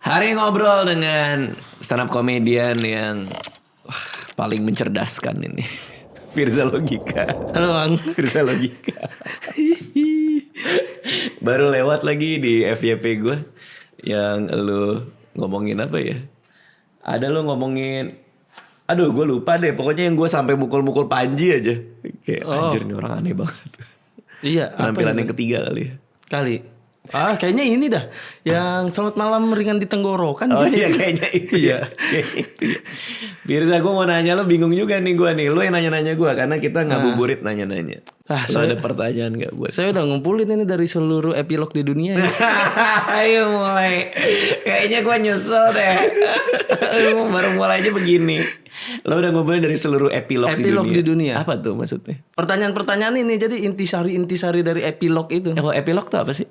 Hari ini ngobrol dengan stand up komedian yang paling mencerdaskan ini. Firza Logika. Halo Bang. Firza Logika. Baru lewat lagi di FYP gue. Yang lu ngomongin apa ya? Ada lu ngomongin, aduh gue lupa deh. Pokoknya yang gue sampai mukul-mukul Panji aja. Kayak anjir nih orang aneh banget. Iya. Penampilan yang ketiga kali ya. Kali. Kayaknya ini dah. Yang selamat malam ringan di tenggorokan. Oh gitu. iya kayaknya itu ya. Firza, gue mau nanya lo, bingung juga nih gue nih. Lo yang nanya-nanya gue karena kita ngabuburit nanya-nanya. Lo ada pertanyaan gak buat? Saya udah ngumpulin ini dari seluruh epilog di dunia. Ayo mulai. Kayaknya gue nyesel deh. Baru mulai aja begini. Lo udah ngumpulin dari seluruh epilog di dunia. Apa tuh maksudnya? Pertanyaan-pertanyaan ini jadi intisari dari epilog itu. Epilog tuh apa sih?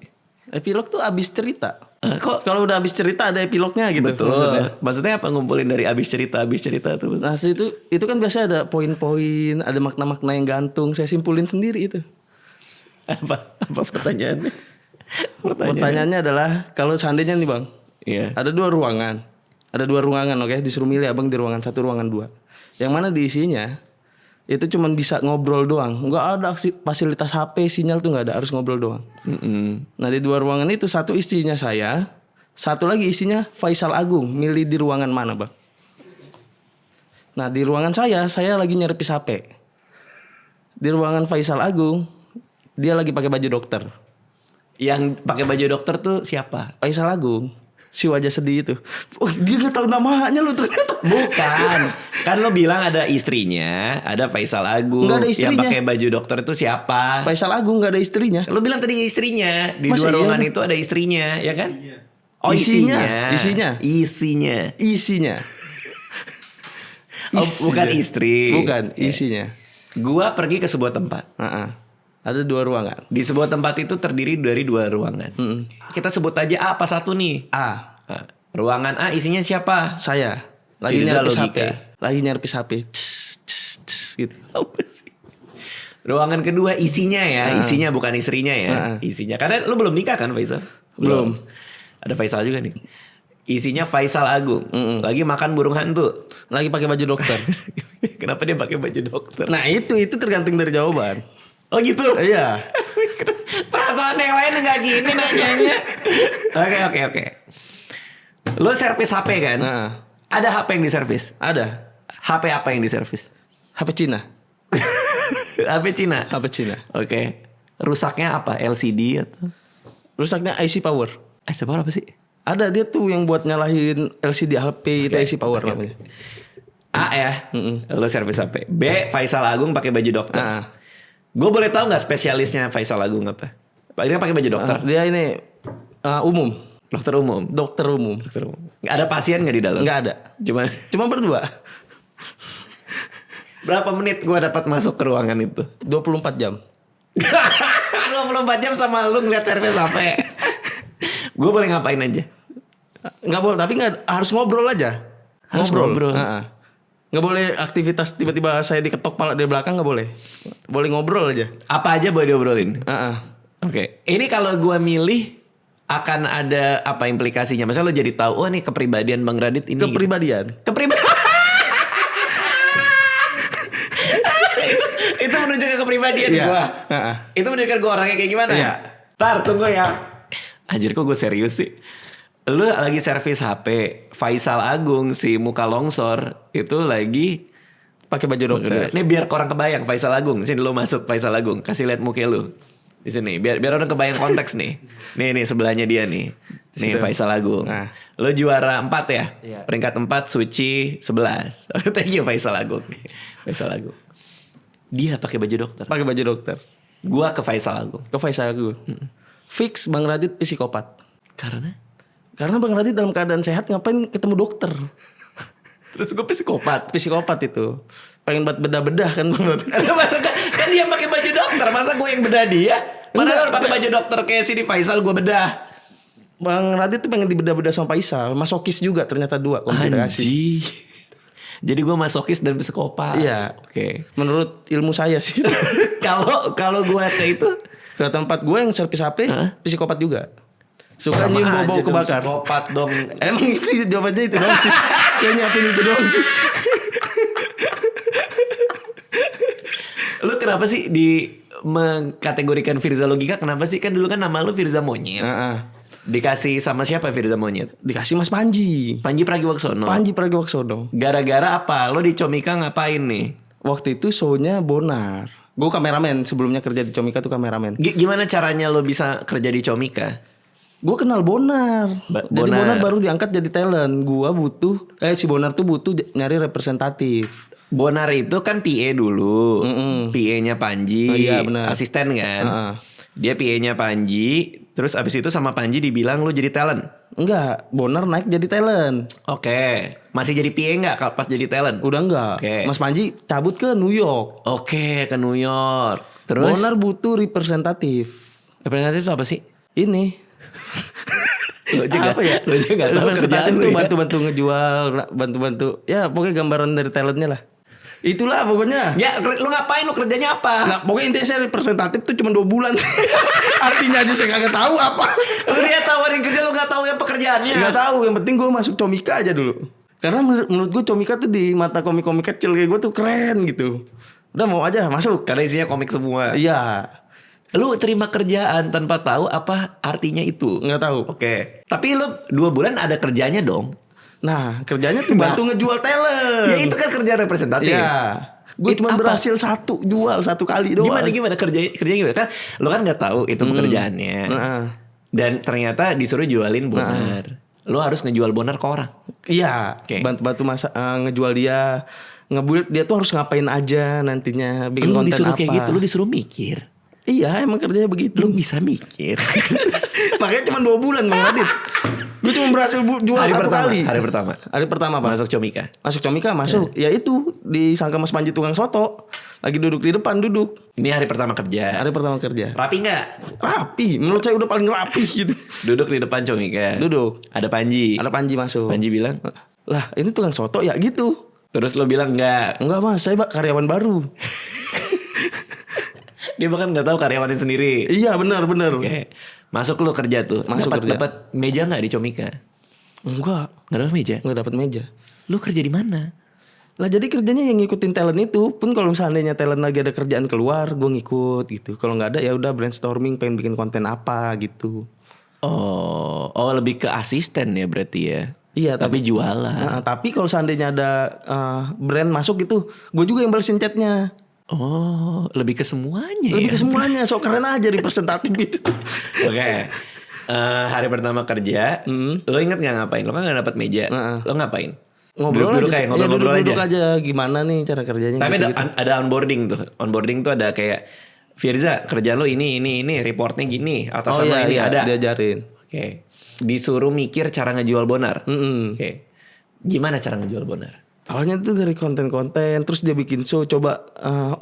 Epilog tuh abis cerita. Kok Kalau udah abis cerita ada epilognya gitu. betul? Maksudnya apa ngumpulin dari abis cerita tuh? Nah itu kan biasanya ada poin-poin, ada makna-makna yang gantung. Saya simpulin sendiri itu. Apa pertanyaannya? Pertanyaannya adalah kalau seandainya nih Bang, Iya. ada dua ruangan, oke? Disuruh milih Abang di ruangan 1, ruangan 2. Yang mana diisinya itu cuman bisa ngobrol doang, nggak ada fasilitas HP, sinyal tuh nggak ada, harus ngobrol doang. Nah di 2 ruangan itu, satu isinya saya, satu lagi isinya Faisal Agung. Milih di ruangan mana Bang? Nah di ruangan saya lagi nyerepis HP. Di ruangan Faisal Agung, dia lagi pakai baju dokter. Yang pakai baju dokter tuh siapa? Faisal Agung, si wajah sedih itu. Oh, dia nggak tahu namanya lu ternyata. Bukan. Kan lo bilang ada istrinya, ada Faisal Agung. Nggak ada istrinya. Yang pakai baju dokter itu siapa? Faisal Agung nggak ada istrinya. Lo bilang tadi istrinya. Di Masa 2 ruangan iya? itu ada istrinya, ya kan? Oh, Isinya. Isinya. Oh, bukan istri. Bukan, isinya. Gua pergi ke sebuah tempat. Ada 2 ruangan. Di sebuah tempat itu terdiri dari 2 ruangan. Kita sebut aja A apa satu nih? A. Nah, ruangan A isinya siapa? Saya lagi Firza nyerpis Logika. HP. Gitu. Apa sih? Ruangan kedua isinya ya, isinya bukan istrinya ya, isinya. Karena lu belum nikah kan Faisal? Belum. Ada Faisal juga nih. Isinya Faisal Agung. Lagi makan burung hantu. Lagi pakai baju dokter. Kenapa dia pakai baju dokter? Nah itu tergantung dari jawaban. Oh gitu. Iya. Perasaan yang lain nggak gini nanyanya. Oke. Lu servis HP kan? Ada HP yang diservis? Ada. HP apa yang diservis? HP Cina. HP Cina. HP Cina. Oke. Rusaknya apa? LCD atau? Rusaknya IC power. Power apa sih? Ada dia tuh yang buat nyalahin LCD HP itu IC power namanya. A ya. Lu servis HP. B, Faisal Agung pakai baju dokter. Gue boleh tahu nggak spesialisnya Faisal Agung apa? Dia pakai baju dokter. Dia ini umum. Dokter umum. Dokter umum. Nggak ada pasien nggak di dalam? Nggak ada. Cuma berdua. Berapa menit gue dapat masuk ke ruangan itu? 24 jam. 24 jam sama lu ngeliat servis HP. Gue boleh ngapain aja? Nggak boleh, tapi nggak harus ngobrol aja. Harus ngobrol. Nggak boleh aktivitas tiba-tiba saya diketok pala dari belakang, nggak boleh. Boleh ngobrol aja. Apa aja boleh diobrolin? Oke. Ini kalau gue milih akan ada apa implikasinya? Misalnya lo jadi tahu, oh nih kepribadian Bang Radit ini. Kepribadian. Itu menunjukkan kepribadian gue. Itu menunjukkan gue orangnya kayak gimana? Iya. Ntar tunggu ya. Anjir kok gue serius sih. Lu lagi servis HP, Faisal Agung si muka longsor itu lagi Pakai baju dokter. Nih biar orang kebayang Faisal Agung. Sini lu masuk Faisal Agung, kasih lihat muka lu. Di sini biar orang kebayang konteks nih. Nih sebelahnya dia nih. Nih Faisal Agung. Lu juara 4 ya? Iya. Peringkat 4 Suci 11. Thank you Faisal Agung. Faisal Agung. Dia pakai baju dokter. Pakai baju dokter. Gua ke Faisal Agung. Ke Faisal Agung. Fix Bang Radit psikopat. Karena Bang Radit dalam keadaan sehat ngapain ketemu dokter? Terus gue psikopat. Psikopat itu. Pengen buat bedah-bedah kan Bang Radit. Masa kan dia pakai baju dokter, masa gue yang bedah dia? Padahal pakai baju dokter kayak si di Faisal gue bedah. Bang Radit tuh pengen dibedah-bedah sama Faisal. Masokis juga ternyata 2 kombinasi. Anjir. Jadi gue masokis dan psikopat. Iya. Oke. Menurut ilmu saya sih. Kalau gue kayak itu ke tempat gue yang servis HP, psikopat juga. Suka Sama nyium aja bau-bau dong, kebakar. psikopat dong. Emang itu jawabannya itu doang sih. Kayak nyiapin itu doang sih. Lu kenapa sih mengkategorikan Firza Logika? Kenapa sih? Kan dulu kan nama lu Firza Monyet. Dikasih sama siapa Firza Monyet? Dikasih Mas Panji. Panji Pragiwaksono. Panji Pragiwaksono. Gara-gara apa? Lo di Comika ngapain nih? Waktu itu show-nya Bonar. Gue kameramen, sebelumnya kerja di Comika tuh kameramen. Gimana caranya lo bisa kerja di Comika? Gue kenal Bonar. Jadi Bonar. Bonar baru diangkat jadi talent. Gua butuh si Bonar tuh butuh nyari representatif. Bonar itu kan PA dulu. PA-nya Panji. Oh, iya, benar. Asisten kan. Dia PA-nya Panji. Terus abis itu sama Panji dibilang lo jadi talent. Enggak, Bonar naik jadi talent. Oke. Masih jadi PA nggak pas jadi talent? Udah enggak. Oke. Mas Panji cabut ke New York. Oke, ke New York. Terus Bonar butuh representatif. representatif itu apa sih? Ini Lo aja apa ya? Lo aja nggak tahu kerjaan Representatif lo tuh ya. bantu-bantu ngejual, bantu-bantu. Ya pokoknya gambaran dari talentnya lah. Itulah pokoknya. Ya, lo ngapain? Lo kerjanya apa? Nah, pokoknya intinya saya representatif tuh cuma 2 bulan. Artinya aja saya kagak tahu apa. Lo dia tawarin kerja lo nggak tahu ya pekerjaannya. Nggak tahu, yang penting gue masuk Comika aja dulu. Karena menurut gue Comika tuh di mata komik-komik kecil kayak gue tuh keren gitu. Udah mau aja masuk. Karena isinya komik semua. Iya. Lu terima kerjaan tanpa tahu apa artinya itu. Nggak tahu. Oke. Tapi lu 2 bulan ada kerjanya dong. Nah kerjanya tuh bantu ngejual talent. Ya itu kan kerja representatif. Iya. Gue Itu cuma apa? berhasil jual 1 kali doang. Gimana kerjanya gimana? Kan lu kan nggak tahu itu pekerjaannya. Dan ternyata disuruh jualin Bonar. Lu harus ngejual Bonar ke orang. Iya. Oke. Bantu ngejual dia, ngebuild dia tuh harus ngapain aja nantinya, bikin Lu konten disuruh apa. kayak gitu, lu disuruh mikir. Iya emang kerjanya begitu. Lu bisa mikir. Makanya cuma 2 bulan Bang Adit. Gue cuma berhasil jual 1 kali. Hari pertama. Hari pertama Pak. Masuk Comika. Masuk Comika masuk. Ya itu disangka Mas Panji tukang soto. Lagi duduk di depan duduk. Ini hari pertama kerja. Hari pertama kerja. Rapi nggak? Rapi. Menurut saya udah paling rapi gitu. Duduk di depan Comika. Duduk. Ada Panji. Ada Panji masuk. Panji bilang, Lah ini tukang soto ya gitu. terus lo bilang enggak. Enggak Mas, saya karyawan baru. Dia bahkan nggak tahu karyawannya sendiri. Iya benar. Oke. Masuk lo kerja tuh. Masuk kerja. Dapat meja nggak di Comika? Enggak. Nggak dapat meja. Enggak dapat meja. Lu kerja di mana? Lah jadi kerjanya yang ngikutin talent itu. Pun kalau seandainya talent lagi ada kerjaan keluar, gue ngikut gitu. Kalau nggak ada ya udah brainstorming pengen bikin konten apa gitu. Oh lebih ke asisten ya berarti ya. Iya Tapi jualan. Nah, tapi kalau seandainya ada brand masuk gitu, gue juga yang balesin chatnya. Oh, lebih ke semuanya. Lebih ya? ke semuanya, sok keren aja representatif itu. Oke. Hari pertama kerja, lo inget nggak ngapain? Lo kan nggak dapat meja. Lo ngapain? Ngobrol Duduk-duduk aja, kayak ngobrol-ngobrol duduk aja. gimana nih cara kerjanya. Tapi gitu. ada onboarding tuh. Onboarding tuh ada kayak Firza, kerjaan lo ini, reportnya gini, atasan lo ini ada. diajarin. Oke. Disuruh mikir cara ngejual Bonar. Mm-mm. Oke. Gimana cara ngejual Bonar? Awalnya tuh dari konten-konten, terus dia bikin show. Coba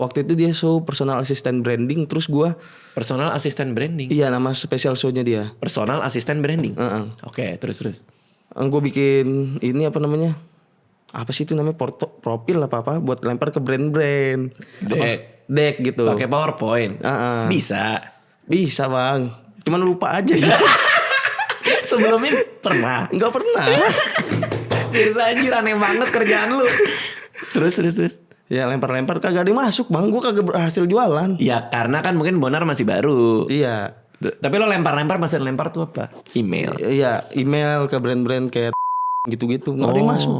waktu itu dia show personal assistant branding, terus gua Personal assistant branding. iya nama spesial show-nya dia. Personal assistant branding. Heeh. Oke, terus. Gue bikin ini apa namanya? Apa sih itu namanya profil apa buat lempar ke brand-brand. Deck gitu. Pakai PowerPoint. Bisa. Bang. Cuman lupa aja ya. Sebelumnya pernah. Enggak pernah. Biasa anjir aneh banget kerjaan lu. Terus. Ya lempar-lempar kagak ada yang masuk bang. Gue kagak berhasil jualan. Ya karena kan mungkin Bonar masih baru. Iya. Tapi lo lempar-lempar masih lempar tuh apa? Email. Iya email ke brand-brand kayak gitu-gitu. Nggak ada yang masuk.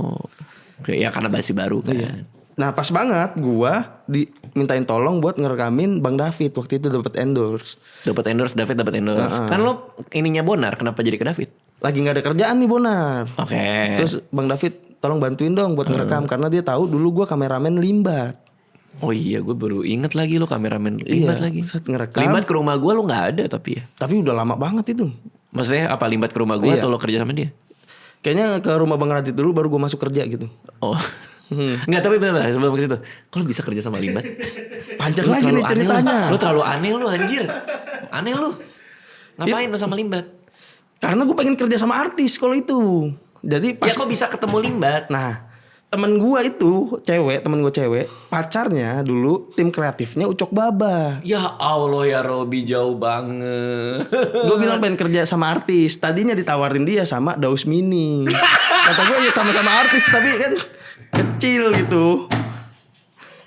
Oke, ya karena masih baru kan. Iya. Nah pas banget gua dimintain tolong buat ngerekamin Bang David. Waktu itu dapat endorse. Dapat endorse, David dapat endorse. Kan lo ininya Bonar, kenapa jadi ke David? Lagi nggak ada kerjaan nih Bonar. Oke. Terus Bang David tolong bantuin dong buat ngerekam. Karena dia tahu dulu gua kameramen limbat. Oh iya, gue baru inget lagi lo kameramen limbat lagi. Set ngerekam. Limbat ke rumah gue lo nggak ada tapi ya. Tapi udah lama banget itu. Maksudnya apa limbat ke rumah gue atau lo kerja sama dia? Kayaknya ke rumah Bang Radit dulu baru gua masuk kerja gitu. Oh. Enggak, tapi bener sebelum ke situ. Kalau bisa kerja sama limbat? Panjang Lu lagi terlalu nih aneh ceritanya. Lu terlalu aneh lu anjir. Aneh lu. Ngapain lu sama limbat? Karena gue pengen kerja sama artis kalau itu. Jadi pas Ya kok bisa ketemu limbat? nah temen gue itu temen gue cewek, pacarnya dulu tim kreatifnya Ucok Baba. Ya Allah ya Robi, jauh banget. Gue bilang pengen kerja sama artis. Tadinya ditawarin dia sama Daus Mini. Kata gue ya sama-sama artis tapi kan kecil gitu.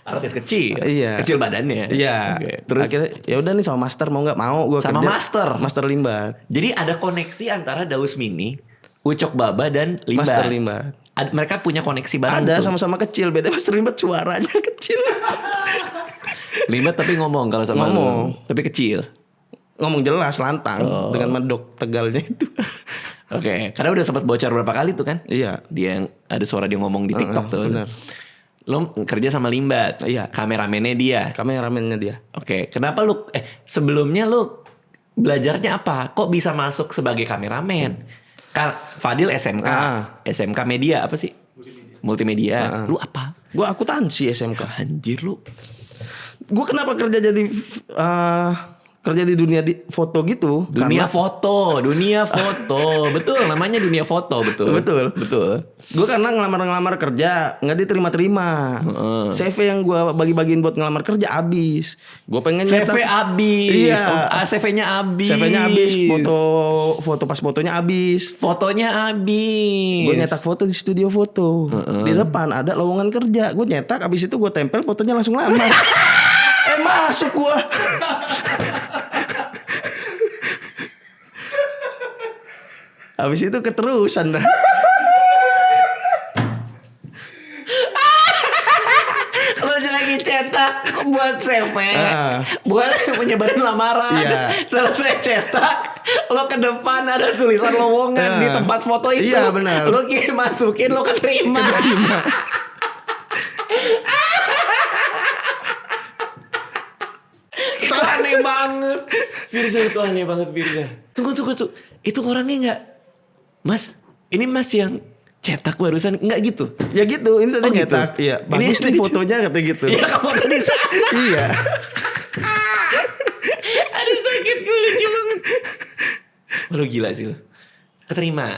Artis kecil. Iya. Kecil badannya. Iya. Oke. Terus akhirnya ya udah nih sama Master mau nggak mau gue sama kerja. Master. Master Limbat. Jadi ada koneksi antara Daus Mini, Ucok Baba dan Limbat. Master Limbat. Mereka punya koneksi bareng Ada tuh. sama-sama kecil. Beda Master Limbat suaranya kecil. Limbat tapi ngomong kalau sama Ngomong. lu. Tapi kecil. Ngomong jelas lantang dengan medok tegalnya itu. Oke, karena udah sempat bocor berapa kali tuh kan? Iya. Dia yang ada suara dia ngomong di TikTok tuh. Benar. Lo kerja sama Limbat. Iya. Kameramennya dia. Kameramennya dia. Oke, kenapa lu sebelumnya lu belajarnya apa? Kok bisa masuk sebagai kameramen? Kan Fadil SMK. SMK media apa sih? Multimedia. Lu apa? Gue akuntansi SMK. Anjir lu. Gue kenapa kerja jadi kerja di dunia foto gitu? Dunia foto. Betul, namanya dunia foto, betul. Betul. Gue karena ngelamar kerja nggak diterima. CV yang gue bagi-bagiin buat ngelamar kerja habis. Gue pengen CV habis. Iya. CV-nya habis. CV-nya habis. Foto pas fotonya habis. Fotonya habis. Gue nyetak foto di studio foto. Di depan ada lowongan kerja. Gue nyetak, habis itu gue tempel fotonya langsung lamar. Masuk gue. Habis itu keterusan dah. Lo lagi cetak buat CV, buat menyebarin lamaran. Iya. Selesai cetak, lo ke depan ada tulisan lowongan di tempat foto itu. Iya, benar. Lo masukin, lo keterima. Itu aneh banget. Firza itu aneh banget, Firza. Tunggu. Itu orangnya nggak, Mas, ini Mas yang cetak barusan, nggak gitu? Ya gitu, ini tadi nyetak. Gitu. Iya, bagus nih fotonya kata gitu. Iya, kamu foto di sana. Iya. Aduh, sakit gue, lucu banget. Lu gila sih lu.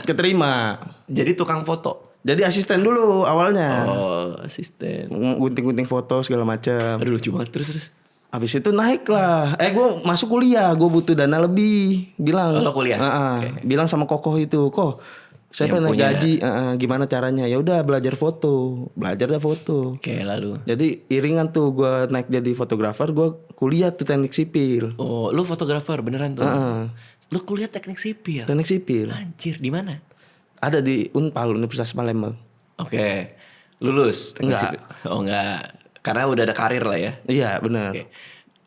Keterima. Jadi tukang foto. Jadi asisten dulu awalnya. Oh, asisten. Gunting-gunting foto segala macam. Aduh, lucu banget. Terus. Habis itu naik lah. Gue masuk kuliah. Gue butuh dana lebih. Bilang. Lo kuliah? Okay. Bilang sama kokoh itu. Saya pengen naik gaji. Gimana caranya? Ya udah belajar foto. Belajar dah foto. Oke, lalu. Jadi iringan tuh gue naik jadi fotografer. Gue kuliah tuh teknik sipil. Oh, lu fotografer beneran tuh? Lu kuliah teknik sipil? Teknik sipil. Anjir, di mana? Ada di Unpal, Universitas Palembang. Oke. Lulus? Enggak. Oh, enggak. Karena udah ada karir lah ya. Iya, benar. Oke.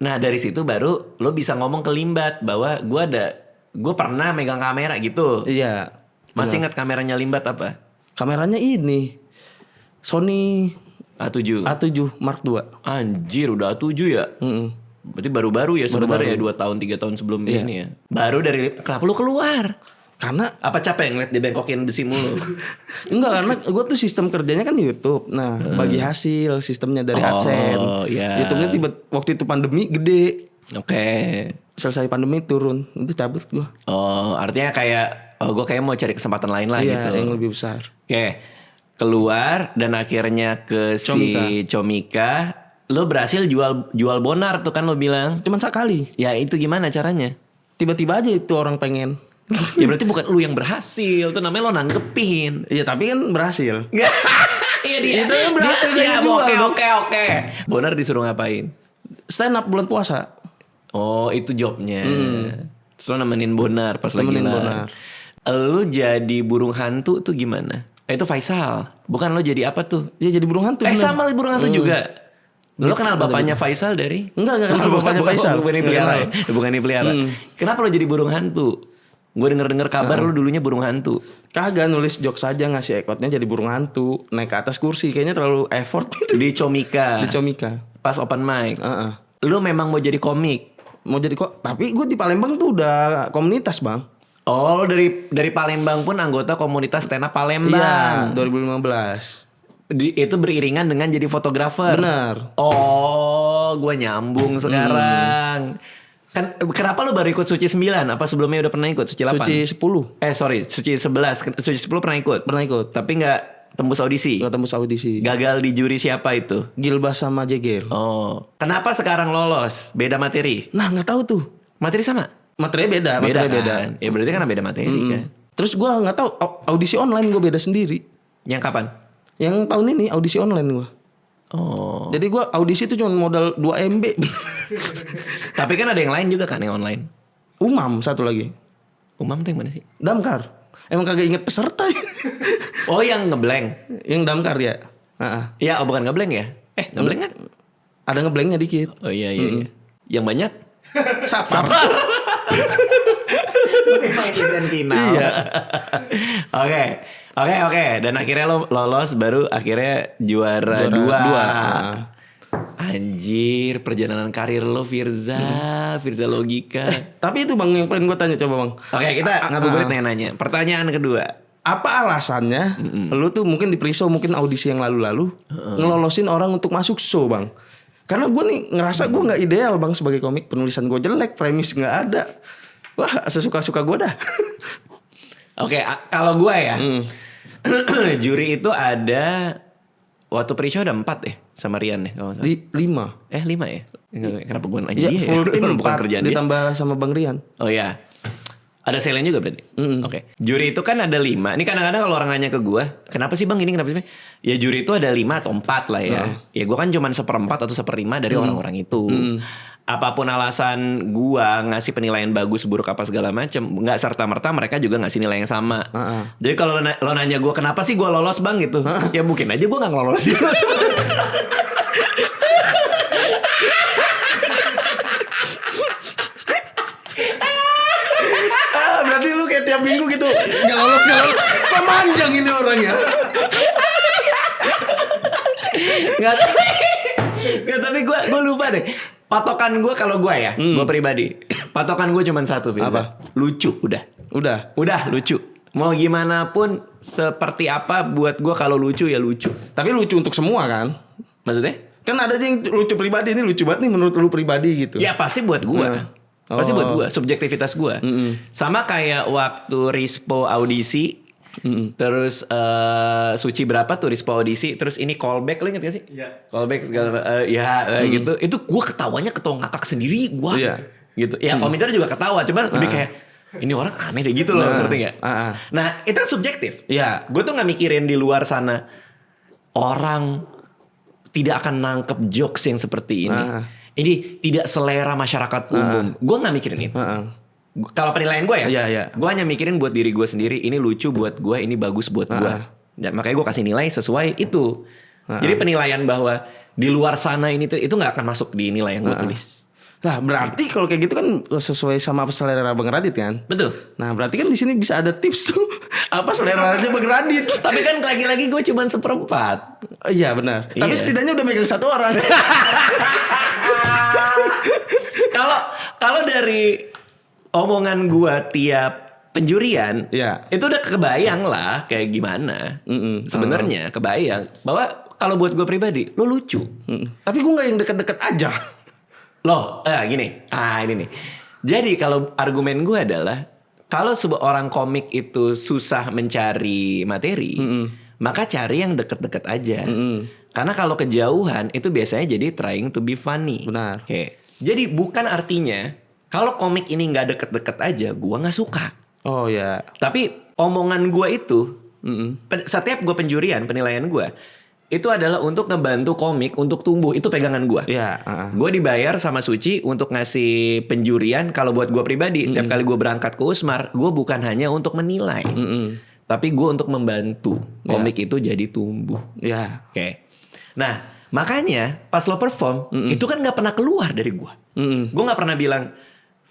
Nah, dari situ baru lo bisa ngomong ke Limbat bahwa gue pernah megang kamera gitu. Iya. Masih ingat kameranya Limbat apa? Kameranya ini Sony A7. A7 Mark II. Anjir, udah A7 ya? Berarti baru-baru ya sebenarnya ya, 2 tahun 3 tahun sebelum ini ya. Baru dari, kenapa lu keluar? Karena apa capek ngeliat dia bengkokin besi mulu? Enggak, karena gue tuh sistem kerjanya kan YouTube. Nah, bagi hasil sistemnya dari AdSense. Iya. YouTube-nya waktu itu pandemi gede. Oke. Selesai pandemi turun, itu cabut gue. Oh, artinya kayak gue kayak mau cari kesempatan lain lah gitu. Iya, yang lebih besar. Oke. Keluar dan akhirnya ke si Comika. Lo berhasil jual bonar tuh kan lo bilang. Cuman sekali. Ya itu gimana caranya? Tiba-tiba aja itu orang pengen. Ya berarti bukan lu yang berhasil, itu namanya lo nanggepin. Iya, tapi kan berhasil. Iya dia. Itu kan berhasil dia jual. Oke. Bonar disuruh ngapain? Stand up bulan puasa. Oh, itu jobnya. Terus lo nemenin Bonar pas lagi Nemenin live. Bonar. Lu jadi burung hantu tuh gimana? Itu Faisal. Bukan lo jadi apa tuh? Ya jadi burung hantu. Sama burung hantu juga. Lo kenal bapaknya Faisal dari? Enggak kenal bapaknya Faisal. Bukan dipelihara ya? Bukan dipelihara. Kenapa lo jadi burung hantu? Gue denger kabar lu dulunya burung hantu. Kagak, nulis jokes aja, ngasih ekotnya jadi burung hantu. Naik ke atas kursi, kayaknya terlalu effort gitu. Di Comika. Pas open mic. Lu memang mau jadi komik? Mau jadi tapi gue di Palembang tuh udah komunitas, Bang. Oh, lu dari Palembang pun anggota komunitas stand up Palembang. Iya, 2015. Itu beriringan dengan jadi fotografer. Benar. Oh, gue nyambung sekarang. Kan kenapa lu baru ikut Suci 9? Apa sebelumnya udah pernah ikut Suci 8? Suci 10. Suci 11. Suci 10 pernah ikut? Pernah ikut. Tapi tembus audisi. Nggak tembus audisi. Gagal di juri siapa itu? Gilbas sama Jeger. Oh, kenapa sekarang lolos? Beda materi? Nah nggak tahu tuh. Materi sama? Materinya beda. Kan? Ya berarti kan beda materi kan. Terus gue nggak tahu audisi online gue beda sendiri. Yang kapan? Yang tahun ini audisi online gue. Oh. Jadi gue audisi itu cuma modal 2 MB. Tapi kan ada yang lain juga kan yang online. Umam satu lagi. Umam tuh yang mana sih? Damkar. Emang kagak inget peserta. Oh yang ngeblank. Yang damkar ya. Ya, oh bukan ngeblank ya? Ngeblank kan? Ada ngeblanknya dikit. Oh iya. Yang banyak? Sapar. Iya. Oke. Dan akhirnya lo lolos, baru akhirnya juara 2. Anjir, perjalanan karir lo Firza Logika. Tapi itu Bang yang pengen gue tanya coba Bang. Oke, kita ngabuburit nanya. Pertanyaan kedua. Apa alasannya lu tuh mungkin di Priso, mungkin audisi yang lalu-lalu ngelolosin orang untuk masuk show Bang? Karena gue nih ngerasa gue gak ideal Bang sebagai komik. Penulisan gue jelek, premis gak ada. Wah sesuka-suka gue dah. Oke, kalau gue ya juri itu ada. Waktu pre-show ada 4 sama Rian nih kalau 5. 5 ya? Kenapa gue nanya dia full ya? tim Bukan 4 kerjaan ditambah dia. sama Bang Rian. Oh iya. Ada Selen juga berarti? Oke. Juri itu kan ada 5. Ini kadang-kadang kalau orang nanya ke gue, kenapa sih Bang ini, kenapa sih? Ya juri itu ada 5 atau 4 lah ya. Ya gue kan cuma 1/4 atau 1/5 dari orang-orang itu. Apapun alasan gue ngasih penilaian bagus, buruk apa segala macam, nggak serta-merta mereka juga ngasih nilai yang sama. Jadi kalau lo nanya gue kenapa sih gue lolos Bang gitu, ya mungkin aja gue nggak lolos gitu. Berarti lu kayak tiap minggu gitu gak lolos. Pemanjang ini orangnya. Nggak, tapi gue lupa deh. Patokan gue kalau gue ya, gue pribadi, patokan gue cuma satu, Vin. Apa? Lucu, udah lucu. Mau gimana pun, seperti apa buat gue kalau lucu ya lucu. Tapi lucu untuk semua kan? Maksudnya? Kan ada aja yang lucu pribadi, ini lucu banget nih menurut lu pribadi gitu. Ya pasti buat gue. Pasti buat gue, subjektivitas gue. Sama kayak waktu Rispo audisi, terus Suci berapa tuh Rispo audisi, terus ini callback, lo inget gak sih? Iya. Callback segala gitu. Itu gue ketawa ngakak sendiri gue. Gitu. Ya Om Indra juga ketawa, cuman lebih kayak ini orang aneh deh gitu loh, ngerti gak? Nah itu kan subjektif. Iya. Gue tuh gak mikirin di luar sana orang tidak akan nangkep jokes yang seperti ini. Ini tidak selera masyarakat umum. Gue gak mikirin itu. Kalau penilaian gue ya, gue hanya mikirin buat diri gue sendiri. Ini lucu buat gue, ini bagus buat gue. Dan makanya gue kasih nilai sesuai itu. Jadi penilaian bahwa di luar sana ini itu gak akan masuk di nilai yang gue tulis. Nah berarti kalau kayak gitu kan sesuai sama selera Bang Radit kan? Betul. Nah berarti kan di sini bisa ada tips tuh. Apa seleranya Bang Radit? Tapi kan lagi-lagi gue cuma 1/4. Iya benar. Tapi setidaknya udah megang 1 orang. Kalau dari omongan gue tiap penjurian, itu udah kebayang lah kayak gimana. Sebenarnya kebayang bahwa kalau buat gue pribadi, lo lucu. Tapi gue nggak yang deket-deket aja. Loh, gini. Ini nih. Jadi kalau argumen gue adalah kalau sebuah orang komik itu susah mencari materi, maka cari yang deket-deket aja. Karena kalau kejauhan itu biasanya jadi trying to be funny. Benar. Oke. Jadi bukan artinya kalau komik ini nggak deket-deket aja, gue nggak suka. Oh ya. Tapi omongan gue itu, setiap gue penjurian, penilaian gue, itu adalah untuk ngebantu komik untuk tumbuh. Itu pegangan gue. Gue dibayar sama Suci untuk ngasih penjurian. Kalau buat gue pribadi, tiap kali gue berangkat ke Usmar, gue bukan hanya untuk menilai, tapi gue untuk membantu komik itu jadi tumbuh. Oke. Nah, makanya pas lo perform, itu kan gak pernah keluar dari gue. Gue gak pernah bilang,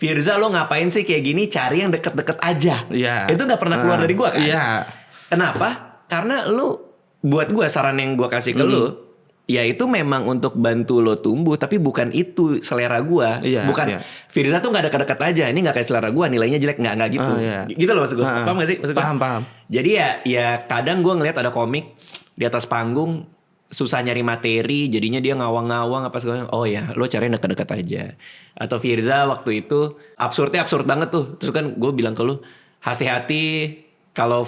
Firza lo ngapain sih kayak gini, cari yang deket-deket aja. Itu gak pernah keluar dari gue kan. Kenapa? Karena lo, buat gue saran yang gue kasih ke lo, ya itu memang untuk bantu lo tumbuh, tapi bukan itu selera gue. Bukan Firza tuh gak deket-deket aja, ini gak kayak selera gue, nilainya jelek, gak gitu. Gitu loh maksud gue. Paham gak sih maksud gue? Paham. Jadi ya kadang gue ngeliat ada komik di atas panggung susah nyari materi, jadinya dia ngawang-ngawang apa segala. Oh ya, lo cari deket-deket aja. Atau Firza waktu itu absurd banget tuh. Terus kan gue bilang ke lo, hati-hati kalau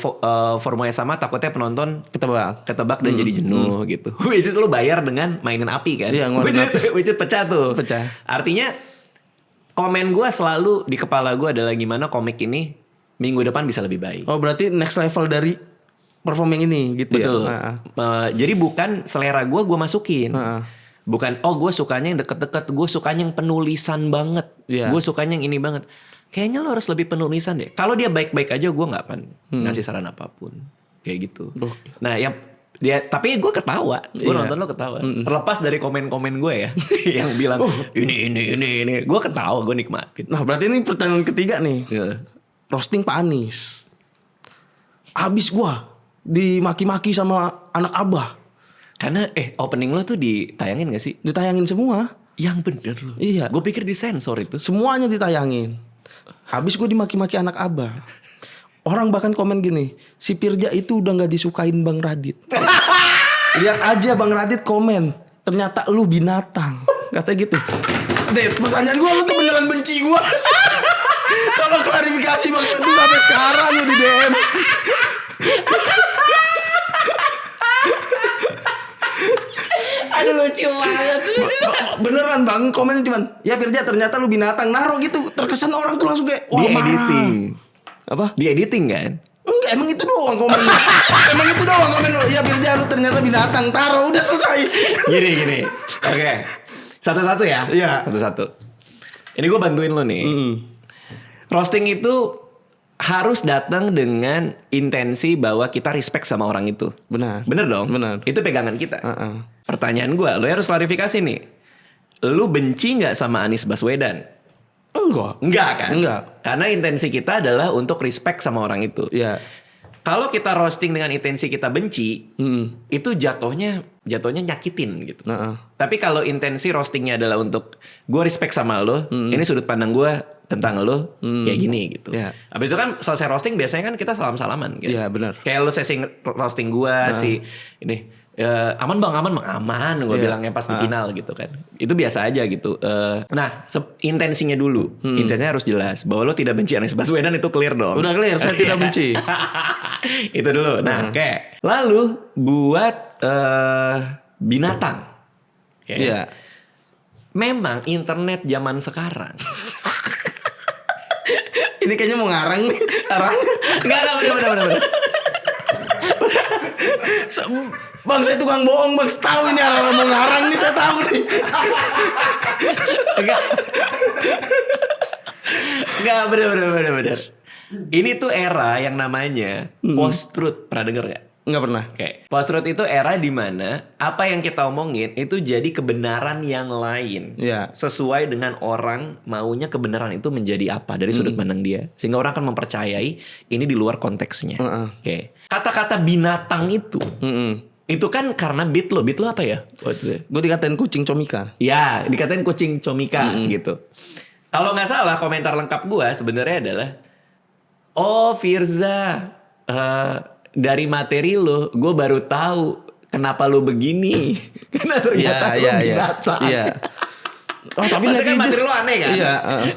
formulanya sama takutnya penonton ketebak dan Hmm. jadi jenuh gitu. Which is lu bayar dengan mainin api kan. Iya, ngeluarin which is pecah tuh. Pecah. Artinya komen gue selalu di kepala gue adalah gimana komik ini minggu depan bisa lebih baik. Oh berarti next level dari perform yang ini gitu. Betul. Ya. Jadi bukan selera gue masukin. Bukan gue sukanya yang deket-deket, gue sukanya yang penulisan banget, gue sukanya yang ini banget. Kayaknya lo harus lebih penulisan deh. Kalau dia baik-baik aja gue nggak akan ngasih saran apapun kayak gitu. Nah yang dia tapi gue ketawa, gue nonton lo ketawa. Terlepas dari komen-komen gue ya yang bilang ini, gue ketawa, gue nikmatin. Nah berarti ini pertanyaan ketiga nih. Roasting Pak Anies. Abis gue dimaki-maki sama anak abah. Karena opening lo tuh ditayangin gak sih? Ditayangin semua. Yang bener loh. Iya. Gue pikir disensor itu. Semuanya ditayangin. Habis gue dimaki-maki anak abah. Orang bahkan komen gini, si Pirja itu udah gak disukain Bang Radit. Lihat aja Bang Radit komen, ternyata lu binatang. Katanya gitu. Deh, pertanyaan gue, lu tuh beneran benci gue. Kalau klarifikasi maksud itu sampai sekarang lu di DM. Aduh lucu banget. Beneran Bang, komennya cuman, ya Pirja ternyata lu binatang. Naruh gitu, terkesan orang tuh langsung kayak, wah Di marah. editing. Apa? Di editing kan? Enggak, emang itu doang komennya. Emang itu doang komen lu. Ya Pirja lu ternyata binatang. Taruh, udah selesai. Gini. Oke. Satu-satu ya? Iya. Satu-satu. Ini gue bantuin lo nih. Roasting itu harus datang dengan intensi bahwa kita respect sama orang itu. Benar. Bener dong? Benar. Itu pegangan kita. Pertanyaan gue, lo harus klarifikasi nih. Lu benci gak sama Anies Baswedan? Enggak kan? Enggak. Karena intensi kita adalah untuk respect sama orang itu. Iya. Kalau kita roasting dengan intensi kita benci, itu jatuhnya nyakitin gitu. Tapi kalau intensi roastingnya adalah untuk gue respect sama lo, ini sudut pandang gue tentang lo kayak gini gitu. Habis itu kan selesai roasting biasanya kan kita salam-salaman. Gitu. Iya benar. Kayak lo sesi roasting gue si ini. Aman bang, aman gue bilangnya pas di final gitu kan. Itu biasa aja gitu. Nah intensinya dulu. Intensinya harus jelas bahwa lo tidak benci Anies Baswedan, itu clear dong. Udah clear, saya tidak benci. Itu dulu. Nah oke. Lalu buat binatang. Iya. Memang internet zaman sekarang. Ini kayaknya mau ngarang nih. Enggak bener. Bang saya tukang bohong bang, tahu ini arah mau ngarang nih, saya tahu nih. Enggak bener. Ini tuh era yang namanya post truth. Pernah denger gak? Enggak pernah. Oke. Post truth itu era di mana apa yang kita omongin itu jadi kebenaran yang lain. Sesuai dengan orang maunya kebenaran itu menjadi apa dari sudut pandang dia. Sehingga orang akan mempercayai ini di luar konteksnya. Oke. Kata-kata binatang itu kan karena beat lo apa ya? Gue dikatain kucing comika. Ya, dikatain kucing comika gitu. Kalau nggak salah komentar lengkap gue sebenarnya adalah, oh Firza, dari materi lo, gue baru tahu kenapa lo begini. Karena ternyata lo binatang. Iya. Oh tapi netizen kan materi lo aneh kan? Iya.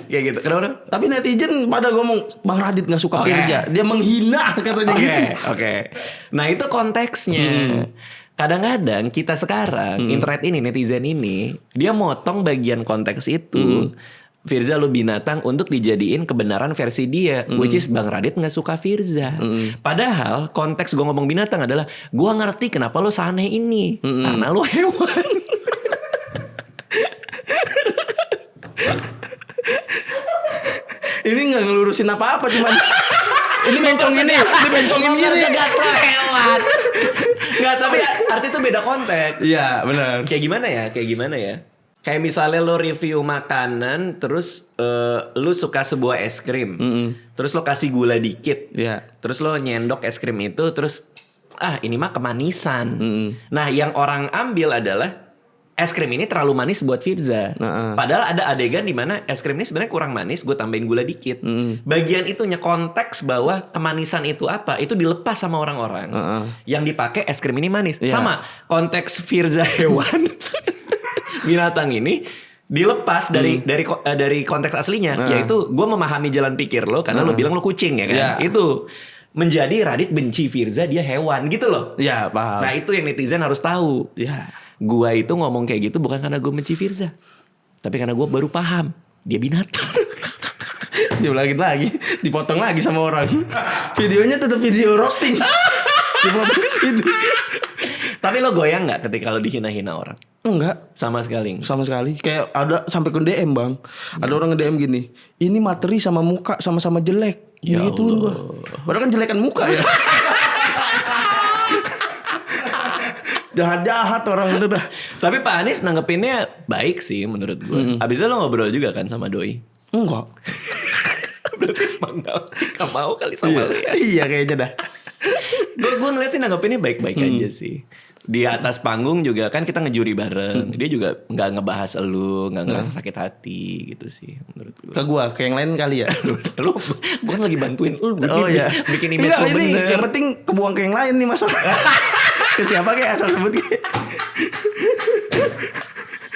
Kayak gitu. Kenapa? Tapi netizen pada ngomong Bang Radit nggak suka Pirja, dia menghina katanya gitu. Oke. Nah itu konteksnya. Kadang-kadang kita sekarang internet ini, netizen ini, dia motong bagian konteks itu. Firza lu binatang untuk dijadiin kebenaran versi dia, which is Bang Radit nggak suka Firza. Padahal konteks gue ngomong binatang adalah gue ngerti kenapa lo seaneh ini, karena lo hewan. Ini nggak ngelurusin apa-apa, cuman ini mencongin gini. Gas lo hewan. Nggak, tapi arti itu beda konteks. Iya benar. Kayak gimana ya? Kayak misalnya lo review makanan, terus lo suka sebuah es krim, terus lo kasih gula dikit, terus lo nyendok es krim itu, terus ini mah kemanisan. Nah yang orang ambil adalah es krim ini terlalu manis buat Firza. Padahal ada adegan di mana es krim ini sebenarnya kurang manis, gue tambahin gula dikit. Bagian itunya konteks bahwa kemanisan itu apa, itu dilepas sama orang-orang. Yang dipakai es krim ini manis. Sama konteks Firza hewan. Binatang ini dilepas dari konteks aslinya, yaitu gue memahami jalan pikir lo karena lo bilang lo kucing ya kan. Itu menjadi Radit benci Firza, dia hewan gitu loh. Ya paham. Nah itu yang netizen harus tahu. Ya. Gua itu ngomong kayak gitu bukan karena gue benci Firza, tapi karena gue baru paham dia binatang. Diulangin lagi, dipotong lagi sama orang. Videonya tetap video roasting. Dipotong ke sini. Tapi lo goyang nggak ketika lo dihina-hina orang? Enggak, Sama sekali. sama sekali. Kayak ada sampai ke DM bang. Ada orang nge-DM gini. Ini materi sama muka sama-sama jelek. Ya Gituin Allah. gua. Padahal kan jelekan muka ya. Jahat-jahat orang bener dah. Tapi Pak Anies nanggepinnya baik sih menurut gue. Abis itu lo ngobrol juga kan sama Doi. Enggak. Berarti emang gak mau kali sama lo ya. Iya kayaknya dah. Gue ngeliat sih nanggepinnya baik-baik aja sih. Di atas panggung juga kan kita ngejuri bareng. Dia juga nggak ngebahas elu, nggak ngerasa sakit hati gitu sih menurut gue. Ke gua, ke yang lain kali ya. Lu gue kan lagi bantuin lu Oh iya. bikin image Enggak, lo ini bener. yang penting kebuang ke yang lain nih masalah. Ke siapa kayak asal sebut kayak.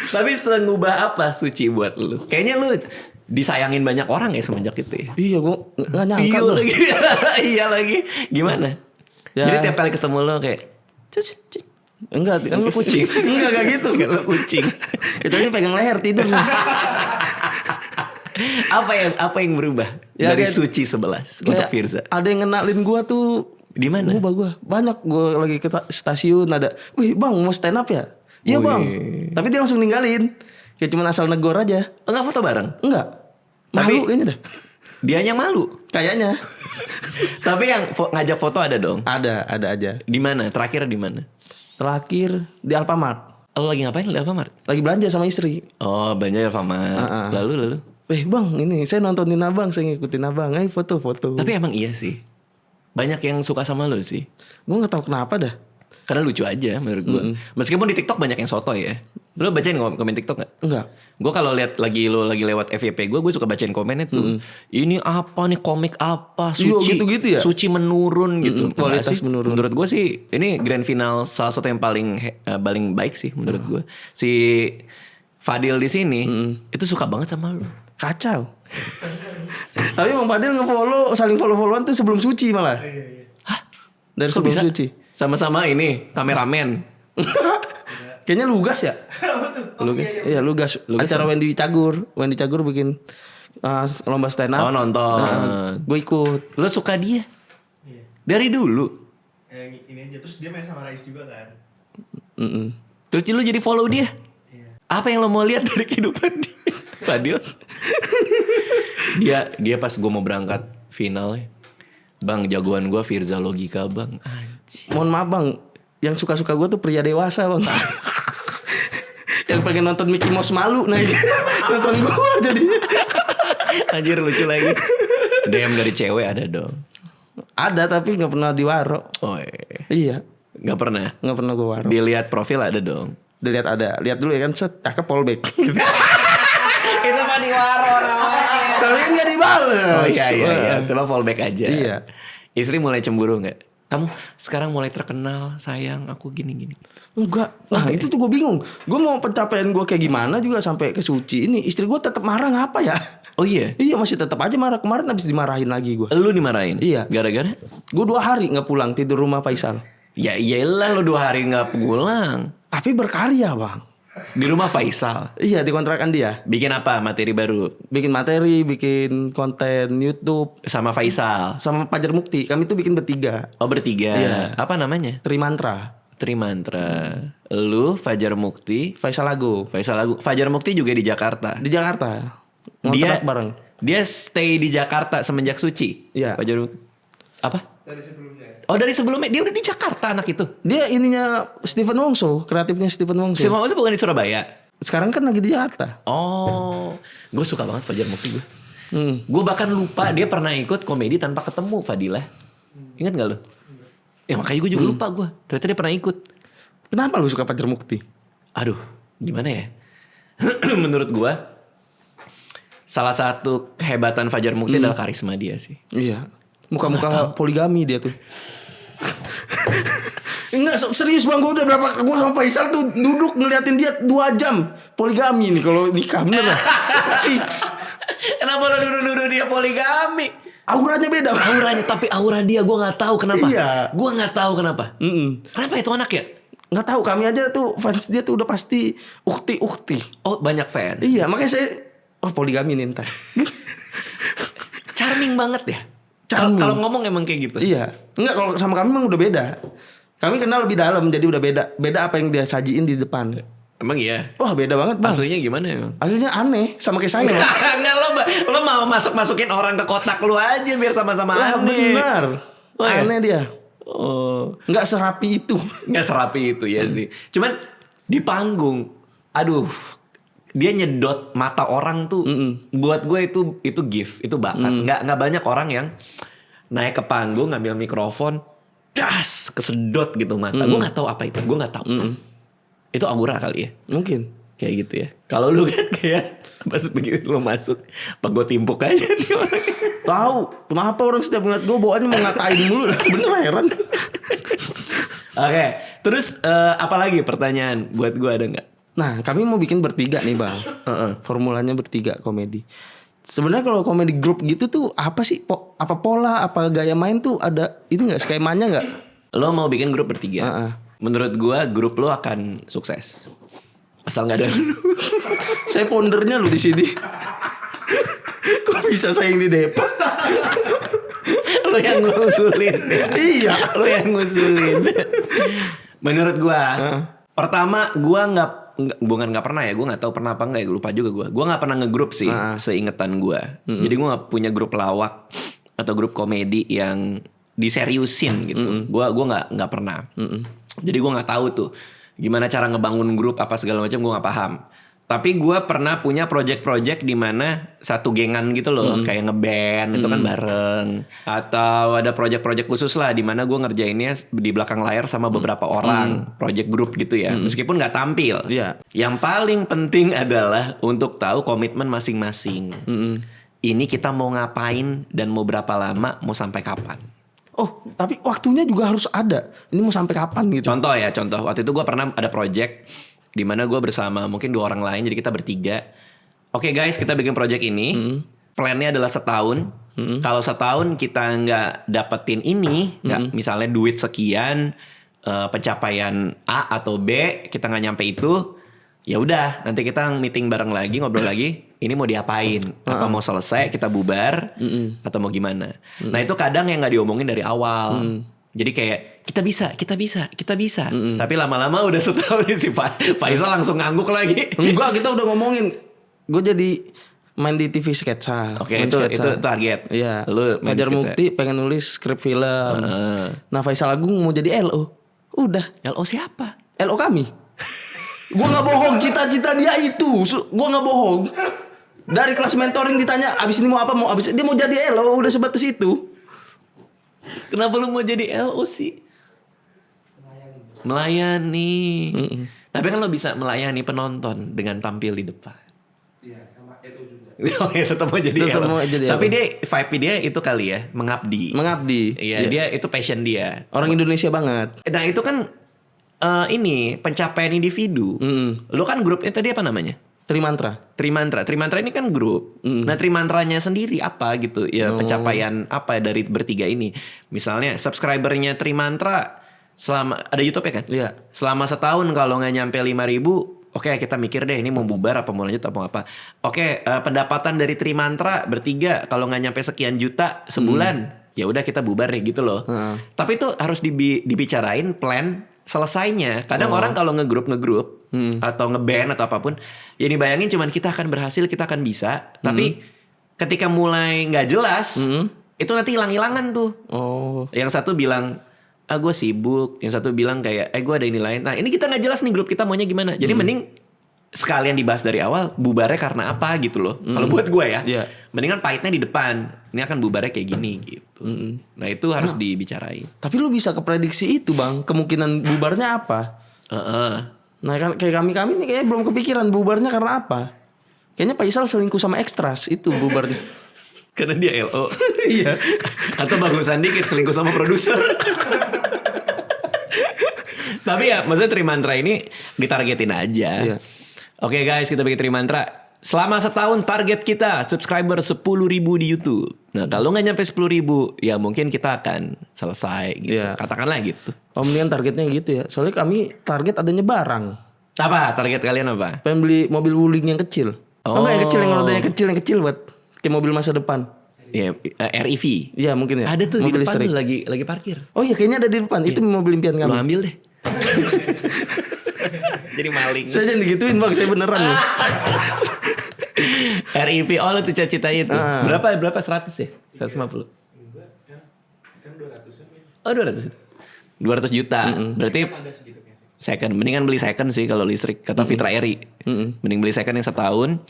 Tapi ngubah apa Suci buat lu? Kayaknya lu disayangin banyak orang ya semenjak itu ya. Iya gua nggak nyangka Iya gua. lagi. Iya lagi. Gimana? Ya. Jadi tiap kali ketemu lo kayak cuc. Enggak, Kan lu kucing. enggak gitu. Kan lu kucing. Itu aja pegang leher tidur. Apa yang berubah Ya, dari kayak- Suci 11 untuk Kayak Firza? Ada yang ngenalin gua tuh. Di mana? Ngubah gua. Banyak gua lagi ke stasiun ada. Wih bang mau stand up ya? Iya Wih. bang. Tapi dia langsung ninggalin. Kayak cuma asal negor aja. Enggak foto bareng? Enggak. Tapi- Malu kayaknya dah. Dia yang malu. Kayaknya. Tapi yang ngajak foto ada dong. Ada aja. Di mana? Terakhir di mana? Terakhir di Alfamart. Lo lagi ngapain di Alfamart? Lagi belanja sama istri. Oh, belanja di Alfamart. Lalu. Bang ini saya nontonin abang. Saya ngikutin abang. Ayo foto-foto. Tapi emang iya sih. Banyak yang suka sama lo sih. Gue gak tahu kenapa dah. Karena lucu aja menurut gue. Meskipun di TikTok banyak yang sotoy ya. Lo bacain komen TikTok gak? Enggak. Gue kalau lihat lo lagi lewat FYP gue suka bacain komennya tuh. Ini apa nih komik apa? Iya, Suci gitu-gitu ya? Suci menurun gitu. Kualitas Enggak sih. menurun. Menurut gue sih ini grand final salah satu yang paling baik sih menurut gue. Si Fadil di sini itu suka banget sama lo. Kacau. Tapi Bang Fadil nge-follow, saling follow-followan tuh sebelum Suci malah. Hah? Dari Kok sebelum bisa? Suci. Sama-sama ini kameramen. Kayaknya Lugas ya? Lugas. Iya Lugas. Lugas Acara Wendy Cagur. Wendy Cagur bikin lomba stand up. Oh nonton. Gue ikut. Lo suka dia? Iya. Dari dulu. Ini aja terus dia main sama Rais juga kan. Mm-mm. Terus lo jadi follow dia? Iya. Apa yang lo mau lihat dari kehidupan dia? Fadil. dia pas gue mau berangkat finalnya. Bang jagoan gue Firza Logika bang. Anjir. Mohon maaf bang, yang suka-suka gue tuh pria dewasa bang. Yang pengen nonton Mickey Mouse malu naik nonton gue jadinya. Anjir lucu lagi. DM dari cewek ada dong. Ada tapi nggak pernah diwaro. Oh Iya, nggak pernah. nggak pernah gue waro. Dilihat profil ada dong. Dilihat ada, lihat dulu ya kan, set cakep fallback. Itu mah diwaro namanya. Tapi kan nggak dibales. Oh iya. Coba fallback aja. Iya. Istri mulai cemburu nggak? Kamu sekarang mulai terkenal, sayang aku gini-gini. Enggak. Nah itu tuh gue bingung. Gue mau pencapaian gue kayak gimana juga sampai ke Suci ini. Istri gue tetap marah ngapa ya? Oh iya? Iya masih tetap aja marah. Kemarin habis dimarahin lagi gue. Lu dimarahin? Iya. Gara-gara? Gue 2 hari nggak pulang tidur rumah Faisal. Ya iyalah lu 2 hari nggak pulang. Tapi berkarya bang. Di rumah Faisal. Iya di kontrakan dia. Bikin apa materi baru? Bikin materi, bikin konten YouTube. Sama Faisal. Sama Fajar Mukti. Kami tuh bikin bertiga. Oh bertiga. Iya. Apa namanya? Trimantra. Trimantra. Lu, Fajar Mukti. Faisal Lago. Fajar Mukti juga di Jakarta. Di Jakarta. Dia Ngontrak bareng. Dia stay di Jakarta semenjak Suci. Iya. Fajar Mukti. Apa? Dari sebelumnya. Oh dari sebelumnya dia udah di Jakarta anak itu. Dia ininya Stephen Wongso. Kreatifnya Stephen Wongso. Si Mama itu bukan di Surabaya. Sekarang kan lagi di Jakarta. Oh, gue suka banget Fajar Mukti gue. Hmm. Gue bahkan lupa dia pernah ikut komedi tanpa ketemu Fadilah. Ingat gak lo? Ya makanya gue juga lupa gue. Ternyata dia pernah ikut. Kenapa lu suka Fajar Mukti? Aduh, gimana ya? Menurut gue, salah satu kehebatan Fajar Mukti adalah karisma dia sih. Iya. Muka-muka poligami dia tuh. Enggak serius bang, gue udah gue sama Faisal tuh duduk ngeliatin dia 2 jam poligami nih kalau nikah bener lah. Fix. Kenapa lo nuduh-nuduh dia poligami? Auranya beda. Auranya, tapi aura dia gue nggak tahu kenapa. Iya. Gue nggak tahu kenapa. Kenapa itu anak ya? Nggak tahu, kami aja tuh fans dia tuh udah pasti ukti. Oh banyak fans. Iya, makanya saya poligami nih ntar. Charming banget ya. Charming. Kalau ngomong emang kayak gitu. Iya. Enggak, kalau sama kami memang udah beda. Kami kenal lebih dalam, jadi udah beda. Beda apa yang dia sajiin di depan. Emang iya. Wah, beda banget, Bang. Aslinya gimana emang? Aslinya aneh, sama kayak saya. Enggak, lo mau masukin orang ke kotak lu aja biar sama-sama Lah, aneh. benar. Oh, ya? Aneh dia. Oh, Nggak serapi itu. nggak serapi itu ya sih. Cuman di panggung, aduh, dia nyedot mata orang tuh. Buat gue itu gift, itu bakat. Nggak banyak orang yang naik ke panggung ngambil mikrofon, das kesedot gitu mata. Gue nggak tahu apa itu, gue nggak tahu. Itu aura kali ya. Mungkin. Kayak gitu ya. Kalau lu kan kayak pas begitu lu masuk, apa gue timpuk aja nih orang. Tahu kenapa orang setiap ngeliat gue bawaannya mau ngatain mulu. Bener heran. Oke, terus apa lagi pertanyaan buat gue ada nggak? Nah, kami mau bikin bertiga nih, Bang. Formulanya bertiga komedi. Sebenarnya kalau komedi grup gitu tuh apa sih? Apa pola, apa gaya main tuh ada ini nggak, skemanya nggak? Lo mau bikin grup bertiga? Menurut gue grup lo akan sukses. Asal nggak ada lu. Saya foundernya lu di sini. Kok bisa saya yang di Depok? Lo yang ngusulin. Iya, Lo yang ngusulin. Menurut gue, pertama gue nggak pernah ya. Gue nggak tahu pernah apa nggak ya. Lupa juga gue. Gue nggak pernah ngegrup sih, seingetan gue. Jadi gue nggak punya grup lawak atau grup komedi yang diseriusin gitu. Gue nggak pernah. Jadi gue nggak tahu tuh gimana cara ngebangun grup apa segala macam, gue nggak paham. Tapi gue pernah punya project-project di mana satu gengan gitu loh, kayak ngeband itu kan bareng. Atau ada project-project khusus lah di mana gue ngerjainnya di belakang layar sama beberapa orang, project group gitu ya. Meskipun nggak tampil. Iya. Yang paling penting adalah untuk tahu komitmen masing-masing. Ini kita mau ngapain dan mau berapa lama, mau sampai kapan. Oh, tapi waktunya juga harus ada. Ini mau sampai kapan gitu? Contoh waktu itu gue pernah ada project di mana gue bersama mungkin 2 orang lain, jadi kita bertiga. Oke guys, kita bikin project ini. Plannya adalah setahun. Kalau setahun kita nggak dapetin ini, misalnya duit sekian, pencapaian A atau B, kita nggak nyampe itu, ya udah nanti kita meeting bareng lagi, ngobrol lagi. Ini mau diapain? Apa mau selesai kita bubar atau mau gimana? Nah itu kadang yang nggak diomongin dari awal. Jadi kayak kita bisa. Tapi lama-lama udah setahun si Faisal langsung ngangguk lagi. Enggak, kita udah ngomongin. Gue jadi main di TV sketsa. Oke, itu target. Iya. Lu main Fajar sketsa. Mukti pengen nulis skrip film. Nah, Faisal Agung mau jadi LO. Udah. LO siapa? LO kami. Gue nggak bohong, cita-cita dia itu. Gue nggak bohong. Dari kelas mentoring ditanya, abis ini mau apa? Dia mau jadi LO, udah sebatas itu. Kenapa lu mau jadi LO sih? Melayani. Tapi kan lo bisa melayani penonton dengan tampil di depan. Iya, sama itu juga. Oh ya tetap mau jadi Tetap LO. mau jadi Tapi LO. dia vibe dia itu kali ya, mengabdi. Iya, dia itu passion dia. Orang Indonesia banget. Nah itu kan ini pencapaian individu. Lo kan grupnya tadi apa namanya? Trimantra. Trimantra ini kan grup. Nah Trimantranya sendiri apa gitu ya, pencapaian apa dari bertiga ini. Misalnya subscribernya Trimantra selama ada YouTube ya kan? Iya. Selama setahun kalau nggak nyampe 5.000, oke kita mikir deh ini mau bubar apa mau lanjut apa apa. Oke, pendapatan dari Trimantra bertiga kalau nggak nyampe sekian juta sebulan, ya udah kita bubar deh gitu loh. Tapi itu harus dibicarain plan selesainya. Kadang orang kalau ngegrup atau ngeband atau apapun, ya dibayangin cuman kita akan berhasil, kita akan bisa. Tapi ketika mulai nggak jelas, itu nanti hilang-hilangan tuh. Oh. Yang satu bilang, gue sibuk. Yang satu bilang kayak, gue ada ini lain. Nah ini kita nggak jelas nih grup kita maunya gimana. Jadi mending sekalian dibahas dari awal, bubarnya karena apa gitu loh. Kalau buat gue ya, mendingan pahitnya di depan. Ini akan bubarnya kayak gini gitu. Nah itu harus dibicarain. Tapi lu bisa keprediksi itu bang, kemungkinan bubarnya apa? Nah kan kayak kami nih kayaknya belum kepikiran bubarnya karena apa. Kayaknya Pak Isal selingkuh sama ekstras itu bubarnya. Karena dia LO. Iya. Atau bagusan dikit selingkuh sama produser. Tapi ya maksudnya Trimantra ini ditargetin aja. Iya. Oke guys, kita bikin Trimantra. selama setahun target kita subscriber 10.000 di YouTube. Nah kalau nggak nyampe 10.000 ya mungkin kita akan selesai gitu. Iya. Katakanlah gitu. Oh mendingan targetnya gitu ya. Soalnya kami target adanya barang. Apa target kalian apa? Pengen beli mobil wuling yang kecil. Oh enggak yang kecil, yang rodanya yang kecil buat kayak mobil masa depan. Ya, REV. Iya mungkin ya. Ada tuh mobil di depan listrik. tuh lagi parkir. Oh iya kayaknya ada di depan. Itu mobil impian Lo kami. ambil deh. Jadi maling. Saya jangan digituin bang, saya beneran loh. REV all itu cita-citanya itu. Berapa 100 ya? 150. Kan 200-an ya. Oh 200. 200 juta. Berarti Ada segitu kayaknya. second. Mendingan beli second sih kalau listrik. Kata Fitra Eri. Mending beli second yang setahun.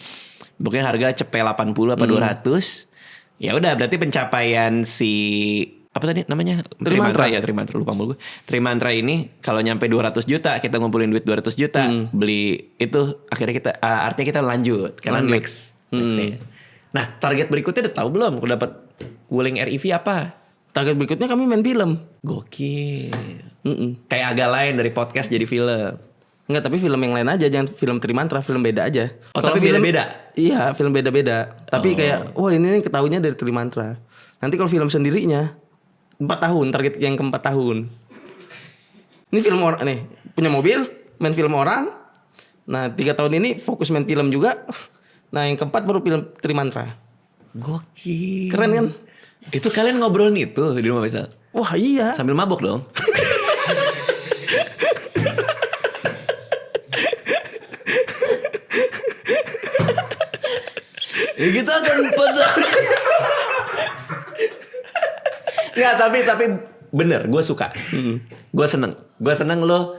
Mungkin harga cepet 80 apa 200. Ya udah berarti pencapaian si apa tadi namanya? Trimantra ya, Trimantra lupa mulu gue. Trimantra ini kalau nyampe 200 juta, kita ngumpulin duit 200 juta, beli itu akhirnya kita artinya kita lanjut karena next. Ya. Nah, target berikutnya udah tahu belum? Kalau dapat Wuling REV apa? Target berikutnya kami main film. Gokil. Kayak agak lain dari podcast jadi film. Enggak, tapi film yang lain aja, jangan film Trimantra, film beda aja. Oh, Kalau tapi film beda-beda? Iya, film beda-beda. Tapi kayak, wah ini nih ketahuinya dari Trimantra. Nanti kalau film sendirinya 4 tahun, target yang ke-4 tahun. Ini film orang nih, punya mobil, main film orang. Nah, 3 tahun ini fokus main film juga. Nah, yang ke-4 baru film Trimantra. Gokil. Keren kan? Itu kalian ngobrolin itu di rumah Faisal? Wah, iya. Sambil mabok dong. Ya kita akan pada. Nggak, tapi bener, gue suka. Gue seneng lo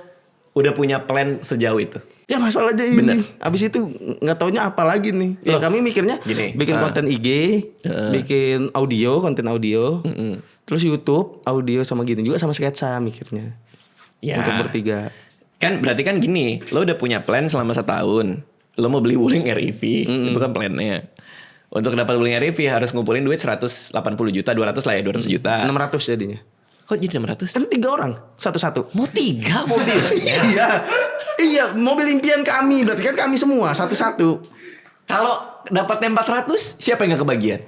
udah punya plan sejauh itu. Ya masalah aja ini. Bener. Abis itu nggak taunya apa lagi nih. Ya Loh, kami mikirnya gini, bikin konten IG, bikin audio, konten audio. Terus YouTube, audio sama gini juga sama sketsa mikirnya. Ya. Untuk bertiga. Kan berarti kan gini, lo udah punya plan selama setahun. Lo mau beli Wuling REV, itu kan plannya. Untuk dapat Wuling REV harus ngumpulin duit 180 juta, 200 lah ya, 200 juta. 600 jadinya. Kok jadi 600? Kan 3 orang, satu-satu. Mau 3 mobil? Iya. Iya, mobil impian kami. Berarti kan kami semua satu-satu. Kalau dapatnya 400, siapa yang gak kebagian?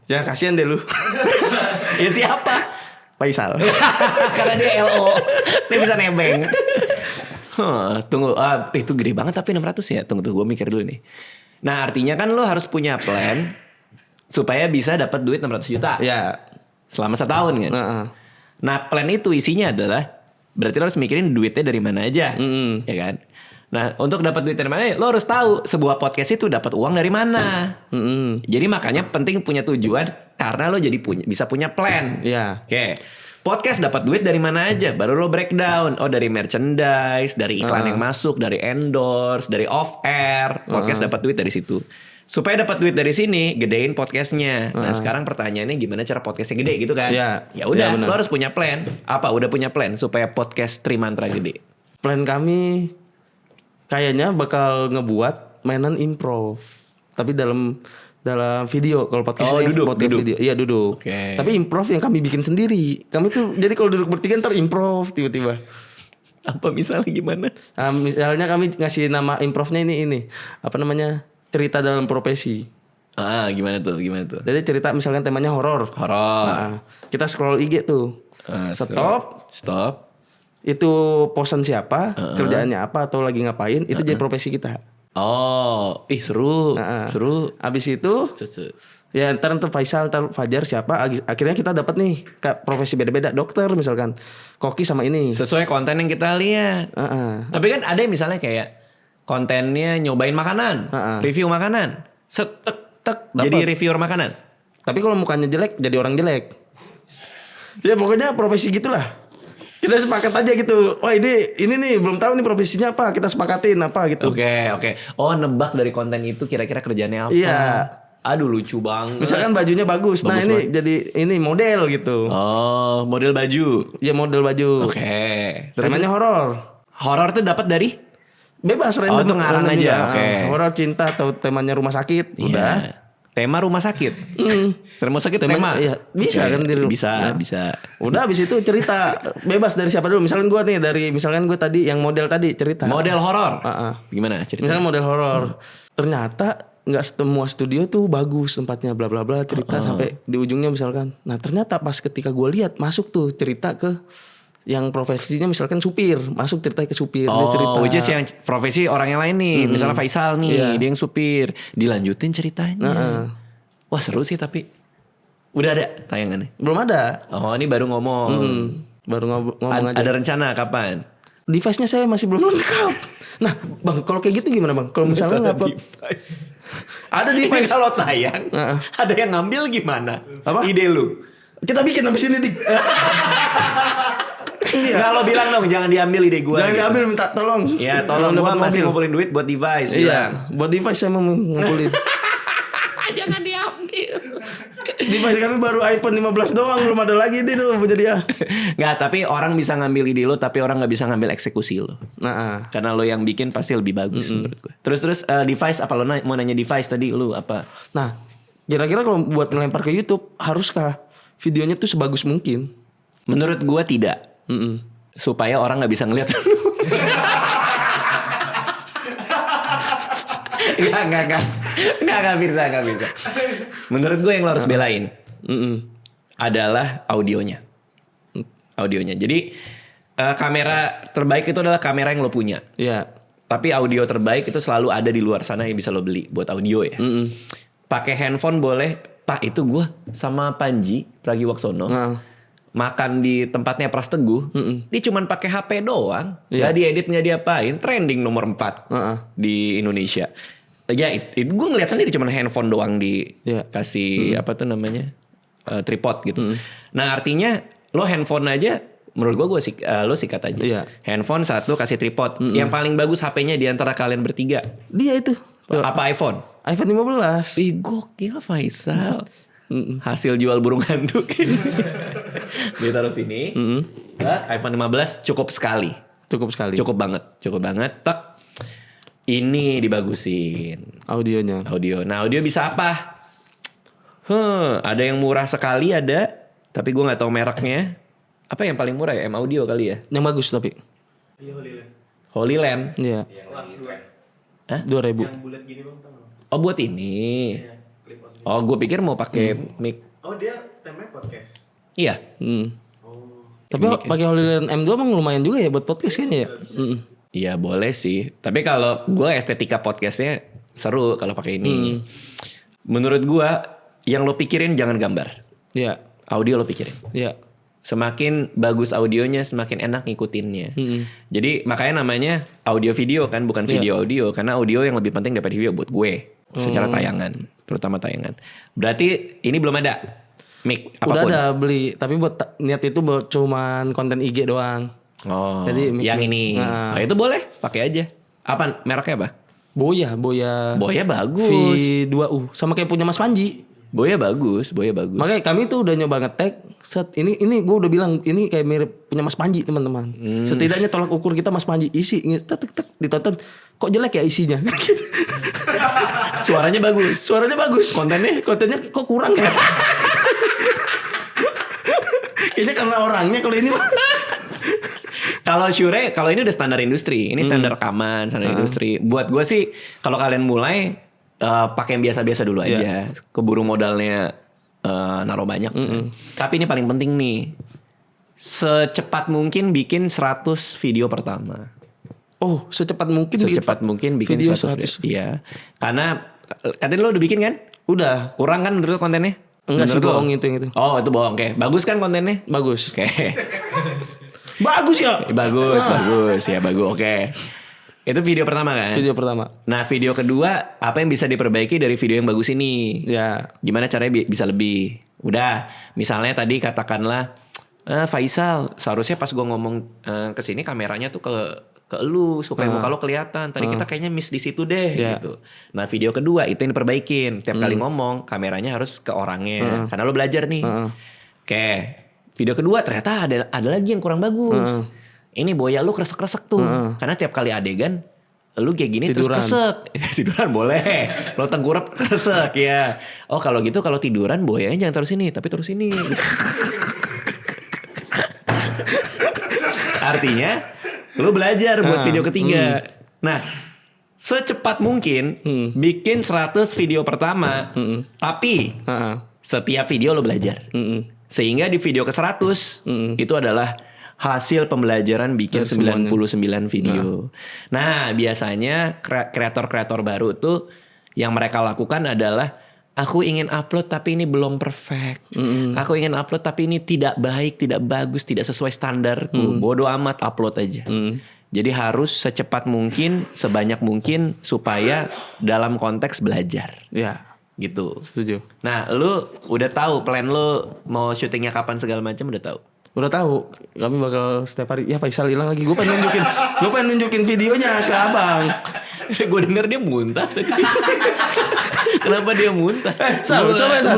Ya kasihan deh lu. Ya siapa? Faisal. Karena dia LO. Dia bisa nebeng. Tunggu, itu gede banget tapi 600 ya. Tunggu, gue mikir dulu nih. Nah artinya kan lo harus punya plan supaya bisa dapat duit 600 juta. Ya. Selama setahun kan. Nah plan itu isinya adalah berarti lo harus mikirin duitnya dari mana aja, ya kan? Nah untuk dapat duit dari mana, lo harus tahu sebuah podcast itu dapat uang dari mana. Jadi makanya penting punya tujuan karena lo jadi bisa punya plan. Iya. Oke. Podcast dapat duit dari mana aja, baru lo breakdown. Oh dari merchandise, dari iklan yang masuk, dari endorse, dari off air. Podcast dapat duit dari situ. Supaya dapat duit dari sini, gedein podcastnya. Nah sekarang pertanyaannya gimana cara podcastnya gede gitu kan? Iya. Ya udah, Iya, lo harus punya plan. Apa? Udah punya plan supaya podcast Trimantra gede? Plan kami kayaknya bakal ngebuat mainan improv. Tapi dalam video. Kalau podcast ini duduk. video. Iya duduk. Oke. Tapi improv yang kami bikin sendiri. Kami tuh jadi kalau duduk bertiga ntar improv tiba-tiba. Apa misalnya gimana? Misalnya kami ngasih nama improvnya ini. Apa namanya? Cerita dalam profesi. Gimana tuh? Jadi cerita misalkan temanya horor. Horor. Nah, kita scroll IG tuh. Stop. Itu posen siapa, kerjaannya apa atau lagi ngapain, itu jadi profesi kita. Oh, seru. Seru. Abis itu ya ntar Faisal, ntar Fajar siapa, akhirnya kita dapat nih profesi beda-beda, dokter misalkan, koki sama ini. Sesuai konten yang kita lihat. Tapi kan ada yang misalnya kayak kontennya nyobain makanan, review makanan, jadi reviewer makanan. Tapi kalau mukanya jelek, jadi orang jelek. Ya pokoknya profesi gitulah. Kita sepakat aja gitu. Wah ini nih belum tahu nih profesinya apa. Kita sepakatin apa gitu. Oke. Oh nebak dari konten itu kira-kira kerjanya apa? Iya. Aduh lucu banget. Misalkan bajunya bagus. Nah ini banget. jadi ini model gitu. Oh model baju. Ya model baju. Oke. Temanya horor. Horor tuh dapat dari? Bebas random. Itu ngarang random aja. juga. Oke. Horor cinta atau temanya rumah sakit. Iya. Udah. Tema rumah sakit. Rumah sakit tema. Iya, bisa kan diri. Bisa. Udah abis itu cerita bebas dari siapa dulu. Misalkan gue nih misalkan gue tadi yang model tadi cerita. Model horor. Gimana cerita? Misalkan model horor. Ternyata nggak semua studio tuh bagus tempatnya bla bla bla cerita sampai di ujungnya misalkan. Nah ternyata pas ketika gue lihat masuk tuh cerita ke yang profesinya misalkan supir, masuk cerita ke supir, dia cerita. Which is yang profesi orang yang lain nih, misalnya Faisal nih, dia yang supir, dilanjutin ceritanya. Wah seru sih tapi udah ada tayangannya? Belum ada. Oh ini baru ngomong. Baru ngomong aja. Ada rencana kapan? Device-nya saya masih belum lengkap. Nah, Bang, kalau kayak gitu gimana, Bang? Kalau misalnya ngupload device. ada Ini device. kalau tayang, ada yang ngambil gimana? Apa? Ide lu? Kita bikin habis ini, Dik. Nggak lo bilang dong, jangan diambil ide gue. Jangan diambil, minta tolong. Ya tolong, gue masih ngumpulin duit buat device. Iya, buat device saya mau ngumpulin. Jangan diambil. Device kami baru iPhone 15 doang, belum ada lagi itu punya dia. Nggak, tapi orang bisa ngambil ide lo, tapi orang nggak bisa ngambil eksekusi lo. Nah, Karena lo yang bikin pasti lebih bagus menurut gue. Terus device apa lo mau nanya device tadi lo apa? nah, kira-kira kalau buat ngelempar ke YouTube, haruskah videonya tuh sebagus mungkin? Menurut gue tidak. Supaya orang nggak bisa ngeliat. Nggak bisa. Menurut gue yang lo harus belain adalah audionya. Jadi kamera terbaik itu adalah kamera yang lo punya. Iya. Tapi audio terbaik itu selalu ada di luar sana yang bisa lo beli buat audio ya. Pakai handphone boleh. Pak itu gue sama Panji Pragiwaksono makan di tempatnya Pras Teguh. Dia cuman pakai HP doang, nggak diedit, nggak diapain, trending nomor 4 di Indonesia. Ya itu gue ngeliat sendiri cuman handphone doang dikasih apa tuh namanya tripod gitu. Nah artinya lo handphone aja, menurut gue lo sikat aja. Handphone satu kasih tripod. Yang paling bagus HP-nya di antara kalian bertiga. Dia itu. Apa iPhone? iPhone 15. Ih gokil Faisal. Hasil jual burung hantu. Ditaruh sini. iPhone 15 cukup sekali. Cukup banget. Tak. Ini dibagusin. Audio. Nah audio bisa apa? Ada yang murah sekali ada. Tapi gue gak tahu mereknya. Apa yang paling murah ya? M Audio kali ya? Yang bagus tapi. Iya Holy Land. Iya. 2.000. Yang bulat gini bang, tau nggak? Oh buat ini. Iya, clip on. Oh gue pikir mau pakai mic. Oh dia temanya podcast. Iya. Oh. Tapi pakai HoloLens M2 emang lumayan juga ya buat podcast kayaknya ya. Iya boleh sih. Tapi kalau gue estetika podcastnya seru kalau pakai ini. Menurut gue yang lo pikirin jangan gambar. Iya. Audio lo pikirin. Iya. Semakin bagus audionya semakin enak ngikutinnya. Jadi makanya namanya audio video kan, bukan video audio. Karena audio yang lebih penting daripada video buat gue. Secara tayangan. Terutama tayangan. Berarti ini belum ada mic apapun. Udah ada beli. Tapi buat niat itu buat cuman konten IG doang. Oh, jadi yang ini. Nah, itu boleh, pakai aja. Apa mereknya apa? Boya bagus. V2U sama kayak punya Mas Panji. Boya bagus. Makanya kami tuh udah nyoba ngetek. Ini gue udah bilang ini kayak mirip punya Mas Panji teman-teman. Setidaknya tolak ukur kita Mas Panji isi tek ditonton kok jelek ya isinya. Suaranya bagus. Kontennya kok kurang ya? Kayaknya karena orangnya kalau ini. Kalau Shure, kalau ini udah standar industri. Ini standar rekaman, standar industri. Buat gue sih kalau kalian mulai pakai yang biasa-biasa dulu aja. Keburu modalnya naruh banyak. Tapi ini paling penting nih. Secepat mungkin bikin 100 video pertama. Oh, secepat mungkin bikin video 100. Iya. Karena katanya lo udah bikin kan? Udah. Kurang kan menurut kontennya? Enggak sih, bohong itu. Oh, itu bohong. Oke. Bagus kan kontennya? Bagus. Oke. Bagus ya? Bagus. Ya bagus. Oke. Itu video pertama kan? Video pertama. Nah video kedua, apa yang bisa diperbaiki dari video yang bagus ini? Ya. Gimana caranya bisa lebih? Udah, misalnya tadi katakanlah Faisal, seharusnya pas gue ngomong kesini kameranya tuh ke lu supaya muka lo kelihatan. Tadi kita kayaknya miss di situ deh gitu. Nah video kedua itu yang diperbaikin. Tiap kali ngomong kameranya harus ke orangnya. Karena lo belajar nih. Oke, video kedua ternyata ada lagi yang kurang bagus. Ini boya lu kresek-kresek tuh. Karena tiap kali adegan lu kayak gini tiduran. Terus kresek. Tiduran boleh. Lo tengkurap kresek ya. Oh kalau gitu kalau tiduran boyanya jangan taruh sini, tapi taruh sini. Artinya lu belajar buat video ketiga. Nah, secepat mungkin bikin 100 video pertama. Tapi setiap video lo belajar. Sehingga di video ke-100 itu adalah hasil pembelajaran bikin 99 video. Nah, biasanya kreator-kreator baru tuh yang mereka lakukan adalah aku ingin upload tapi ini belum perfect. Aku ingin upload tapi ini tidak baik, tidak bagus, tidak sesuai standarku. Bodoh amat, upload aja. Jadi harus secepat mungkin, sebanyak mungkin supaya dalam konteks belajar. Ya, Gitu. setuju. Nah, lu udah tahu plan lu mau syutingnya kapan segala macam udah tahu. Udah tahu, kami bakal setiap hari. Ya Faisal hilang lagi. Gue pengen nunjukin videonya ke abang. Gue denger dia muntah tadi. Kenapa dia muntah? Sal, coba Sal.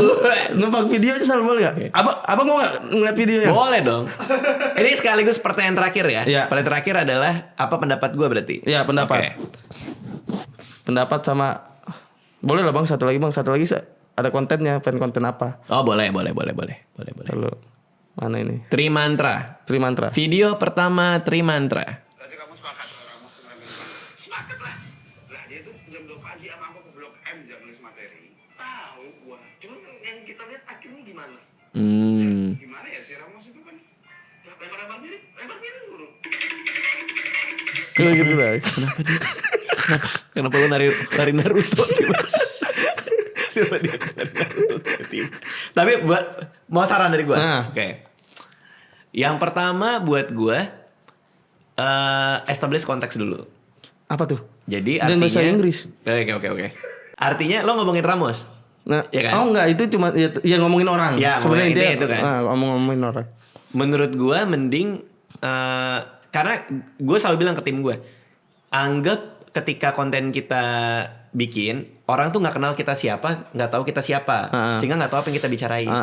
Numpang videonya Sal, boleh gak? Abang mau gak ngeliat videonya? Boleh dong. Ini sekaligus pertanyaan terakhir ya. Iya. Pertanyaan terakhir adalah apa pendapat gue berarti? Iya, pendapat. Oke. Pendapat sama. Boleh lah bang, satu lagi ada kontennya, pengen konten apa? Oh boleh. Lalu mana ini? Trimantra. Video pertama Trimantra. Berarti kamu sepakat kalau kamu sepakat lah. Lah dia tuh jam 2 pagi sama aku ke Blok M jam nulis materi. Tahu gua. Cuman yang kita lihat akhirnya gimana? Gimana ya si Ramos itu kan lempar miring guru. Gitu lah. Kenapa lu lari Naruto tiba-tiba dia lari Naruto tiba-tiba. Tapi mau saran dari gue. Oke. Yang pertama buat gue establish konteks dulu. Apa tuh? Jadi Dan artinya bahasa Inggris. Oke. Artinya lo ngomongin Ramos. Nah, ya kan? Oh enggak, itu cuma ya ngomongin orang. Ya, sebenarnya intinya itu kan. Ngomongin orang. Menurut gue mending karena gue selalu bilang ke tim gue, anggap ketika konten kita bikin, orang tuh nggak kenal kita siapa, nggak tahu kita siapa, sehingga nggak tahu apa yang kita bicarain.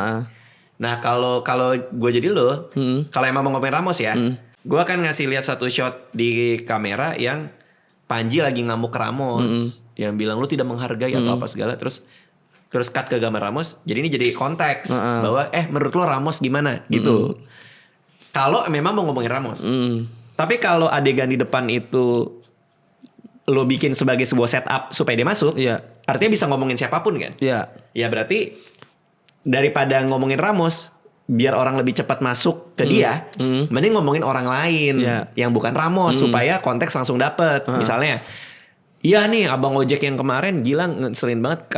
Nah kalau gue jadi lo, kalau emang mau ngomongin Ramos ya, gue akan ngasih lihat satu shot di kamera yang Panji lagi ngamuk ke Ramos, yang bilang lu tidak menghargai atau apa segala, terus cut ke gambar Ramos. Jadi ini jadi konteks bahwa menurut lo Ramos gimana gitu. Kalau memang mau ngomongin Ramos. Tapi kalau adegan di depan itu lo bikin sebagai sebuah setup supaya dia masuk, artinya bisa ngomongin siapapun kan? Iya. Ya berarti daripada ngomongin Ramos, biar orang lebih cepat masuk ke dia, mending ngomongin orang lain yang bukan Ramos supaya konteks langsung dapet. Misalnya, iya nih abang ojek yang kemarin gila ngeselin banget.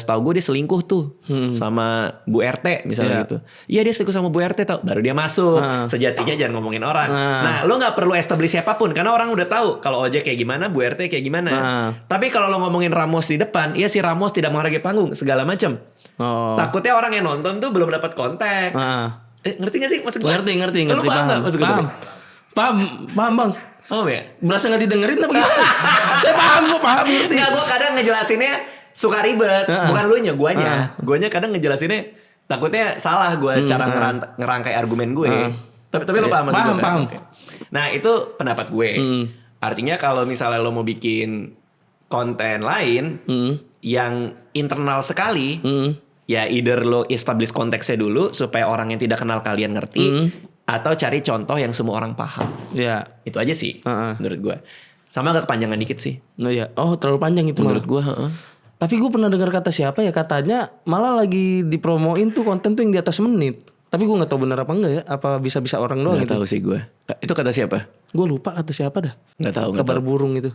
Setahu gue dia selingkuh tuh sama Bu RT misalnya gitu. Iya dia selingkuh sama Bu RT tau. Baru dia masuk. Sejatinya jangan ngomongin orang. Nah lo gak perlu establish siapapun, karena orang udah tahu kalau ojek kayak gimana, Bu RT kayak gimana. Tapi kalau lo ngomongin Ramos di depan, iya si Ramos tidak menghargai panggung segala macam. Takutnya orang yang nonton tuh belum dapat konteks. Ngerti gak sih maksud gue? Ngerti. Lo paham gak maksud gue? Paham bang. Oh ya. Berasa gak didengerin apa gimana? Saya gue paham ngerti. Nggak, gue kadang ngejelasinnya suka ribet. Bukan lu nya, guanya kadang ngejelasinnya takutnya salah gue cara ngerangkai argumen gue. Tapi lo paham maksud gue? Paham. Okay. Nah itu pendapat gue. Artinya kalau misalnya lo mau bikin konten lain yang internal sekali, ya either lo establish konteksnya dulu supaya orang yang tidak kenal kalian ngerti, atau cari contoh yang semua orang paham. Ya, itu aja sih menurut gue. Sama agak kepanjangan dikit sih. Terlalu panjang itu menurut gue. Tapi gue pernah dengar kata siapa ya, katanya malah lagi dipromoin tuh konten tuh yang di atas menit. Tapi gue nggak tahu benar apa enggak ya. Apa bisa orang doang? Nggak tahu sih gue. Itu kata siapa? Gue lupa kata siapa dah. Nggak tahu. Kabar burung itu.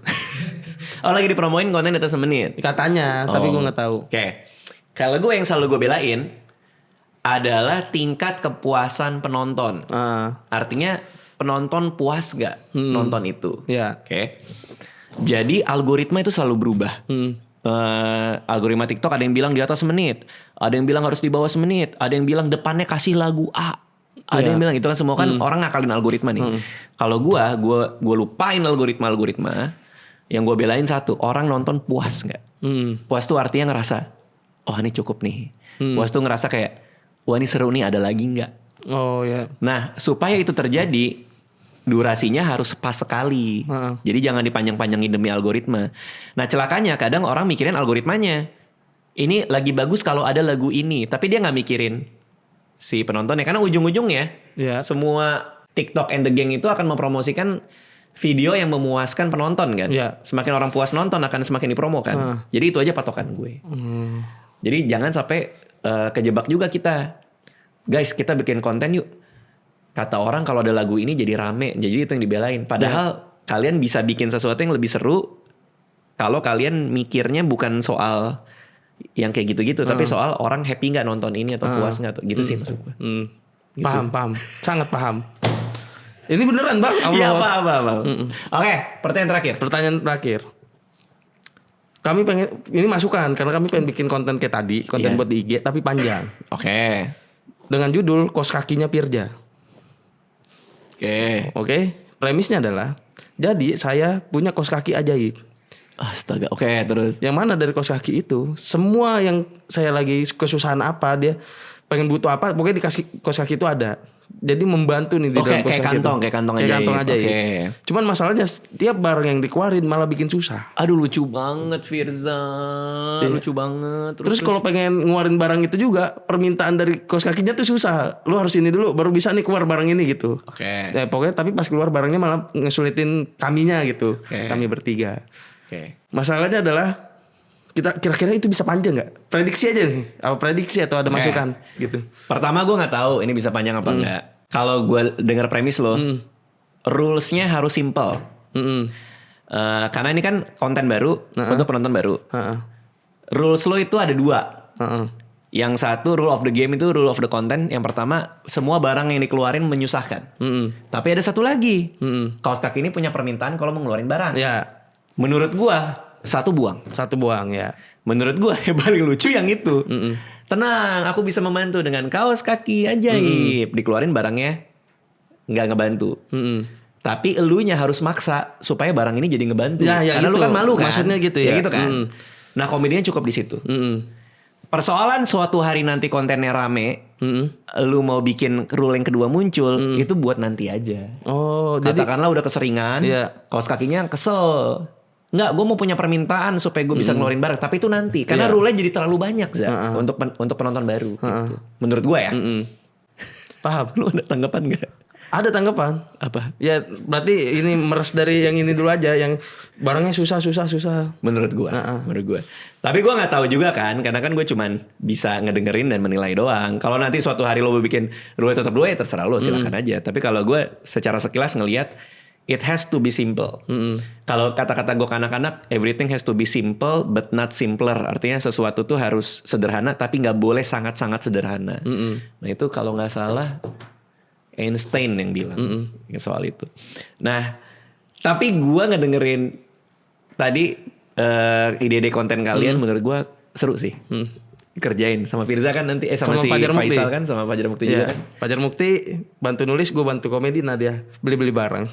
Oh lagi dipromoin konten di atas menit. Katanya, tapi gue nggak tahu. Oke. Kalau gue yang selalu gue belain adalah tingkat kepuasan penonton. Artinya penonton puas gak nonton itu. Oke. Jadi algoritma itu selalu berubah. Algoritma TikTok ada yang bilang di atas menit, ada yang bilang harus di bawah semenit, ada yang bilang depannya kasih lagu A, ada yang bilang itu kan semua kan orang ngakalin algoritma nih. Kalau gue lupain algoritma. Yang gue belain satu, orang nonton puas gak? Puas tuh artinya ngerasa, oh ini cukup nih. Puas tuh ngerasa kayak, wah ini seru nih, ada lagi nggak? Nah supaya itu terjadi, durasinya harus pas sekali. Jadi jangan dipanjang-panjangin demi algoritma. Nah celakanya kadang orang mikirin algoritmanya. Ini lagi bagus kalau ada lagu ini, tapi dia nggak mikirin si penontonnya. Karena ujung-ujungnya semua TikTok and the Gang itu akan mempromosikan video yang memuaskan penonton kan. Iya. Semakin orang puas nonton akan semakin dipromo kan. Jadi itu aja patokan gue. Jadi jangan sampai kejebak juga kita. Guys, kita bikin konten yuk. Kata orang kalau ada lagu ini jadi rame, jadi itu yang dibelain. Padahal kalian bisa bikin sesuatu yang lebih seru kalau kalian mikirnya bukan soal yang kayak gitu-gitu, tapi soal orang happy nggak nonton ini atau puas nggak, gitu sih maksud gue. Gitu. Paham, sangat paham. Ini beneran bang? Iya paham. Oke, pertanyaan terakhir. Kami pengen, ini masukan karena kami pengen bikin konten kayak tadi, konten buat di IG tapi panjang. Oke. Dengan judul Kos Kakinya Pirja. Oke. Premisnya adalah, jadi saya punya kos kaki ajaib. Astaga, oke, terus. Yang mana dari kos kaki itu, semua yang saya lagi kesusahan apa, dia pengen butuh apa, pokoknya di kos kaki itu ada. Jadi membantu nih di dalam kos kaki itu. Kayak kantong ajaib. Okay. Cuman masalahnya setiap barang yang dikeluarin malah bikin susah. Aduh lucu banget Firza. Lucu banget. Terus kalau pengen ngeluarin barang itu juga, permintaan dari kos kakinya tuh susah. Lu harus ini dulu baru bisa nih keluar barang ini gitu. Oke. Ya, pokoknya tapi pas keluar barangnya malah ngesulitin kaminya gitu. Kami bertiga. Masalahnya adalah kita kira-kira itu bisa panjang nggak? Prediksi aja nih. Apa prediksi atau ada masukan gitu? Pertama gue nggak tahu ini bisa panjang apa enggak. Kalau gue dengar premis lo, rulesnya harus simple. Karena ini kan konten baru untuk penonton baru. Rules lo itu ada 2. Yang satu rule of the game itu rule of the content. Yang pertama semua barang yang dikeluarin menyusahkan. Tapi ada satu lagi. Kaos kaki ini punya permintaan kalau mau ngeluarin barang. Ya. Menurut gua satu buang ya. Menurut gua yang paling lucu yang itu. Tenang, aku bisa membantu dengan kaos kaki ajaib. Dikeluarin barangnya nggak ngebantu. Tapi elunya harus maksa supaya barang ini jadi ngebantu. Ya, karena gitu. lu kan malu kan. Maksudnya gitu ya. Gitu kan. Nah komedinya cukup di situ. Persoalan suatu hari nanti kontennya rame, lu mau bikin rule yang kedua muncul, itu buat nanti aja. Oh, katakanlah udah keseringan, kaos kakinya kesel. Enggak, gue mau punya permintaan supaya gue bisa ngeluarin barang. Tapi itu nanti, karena rule-nya jadi terlalu banyak Za, untuk penonton baru. Gitu. Menurut gue ya. Paham. Lu ada tanggapan gak? Ada tanggapan. Apa? Ya berarti ini meres dari yang ini dulu aja, yang barangnya susah. Menurut gue. Tapi gue nggak tahu juga kan, karena kan gue cuman bisa ngedengerin dan menilai doang. Kalau nanti suatu hari lo bikin rule tetap dua ya terserah lo, silakan aja. Tapi kalau gue secara sekilas ngelihat, it has to be simple. Kalau kata-kata gue kanak-kanak, everything has to be simple but not simpler. Artinya sesuatu tuh harus sederhana tapi nggak boleh sangat-sangat sederhana. Nah itu kalau nggak salah Einstein yang bilang soal itu. Nah tapi gue ngedengerin tadi ide-ide konten kalian, menurut gue seru sih. Kerjain sama Firza kan nanti sama si Fajar Faisal Mukti. kan, sama Fajar Mukti juga kan. Fajar Mukti bantu nulis, gue bantu komedi, nah dia beli-beli barang.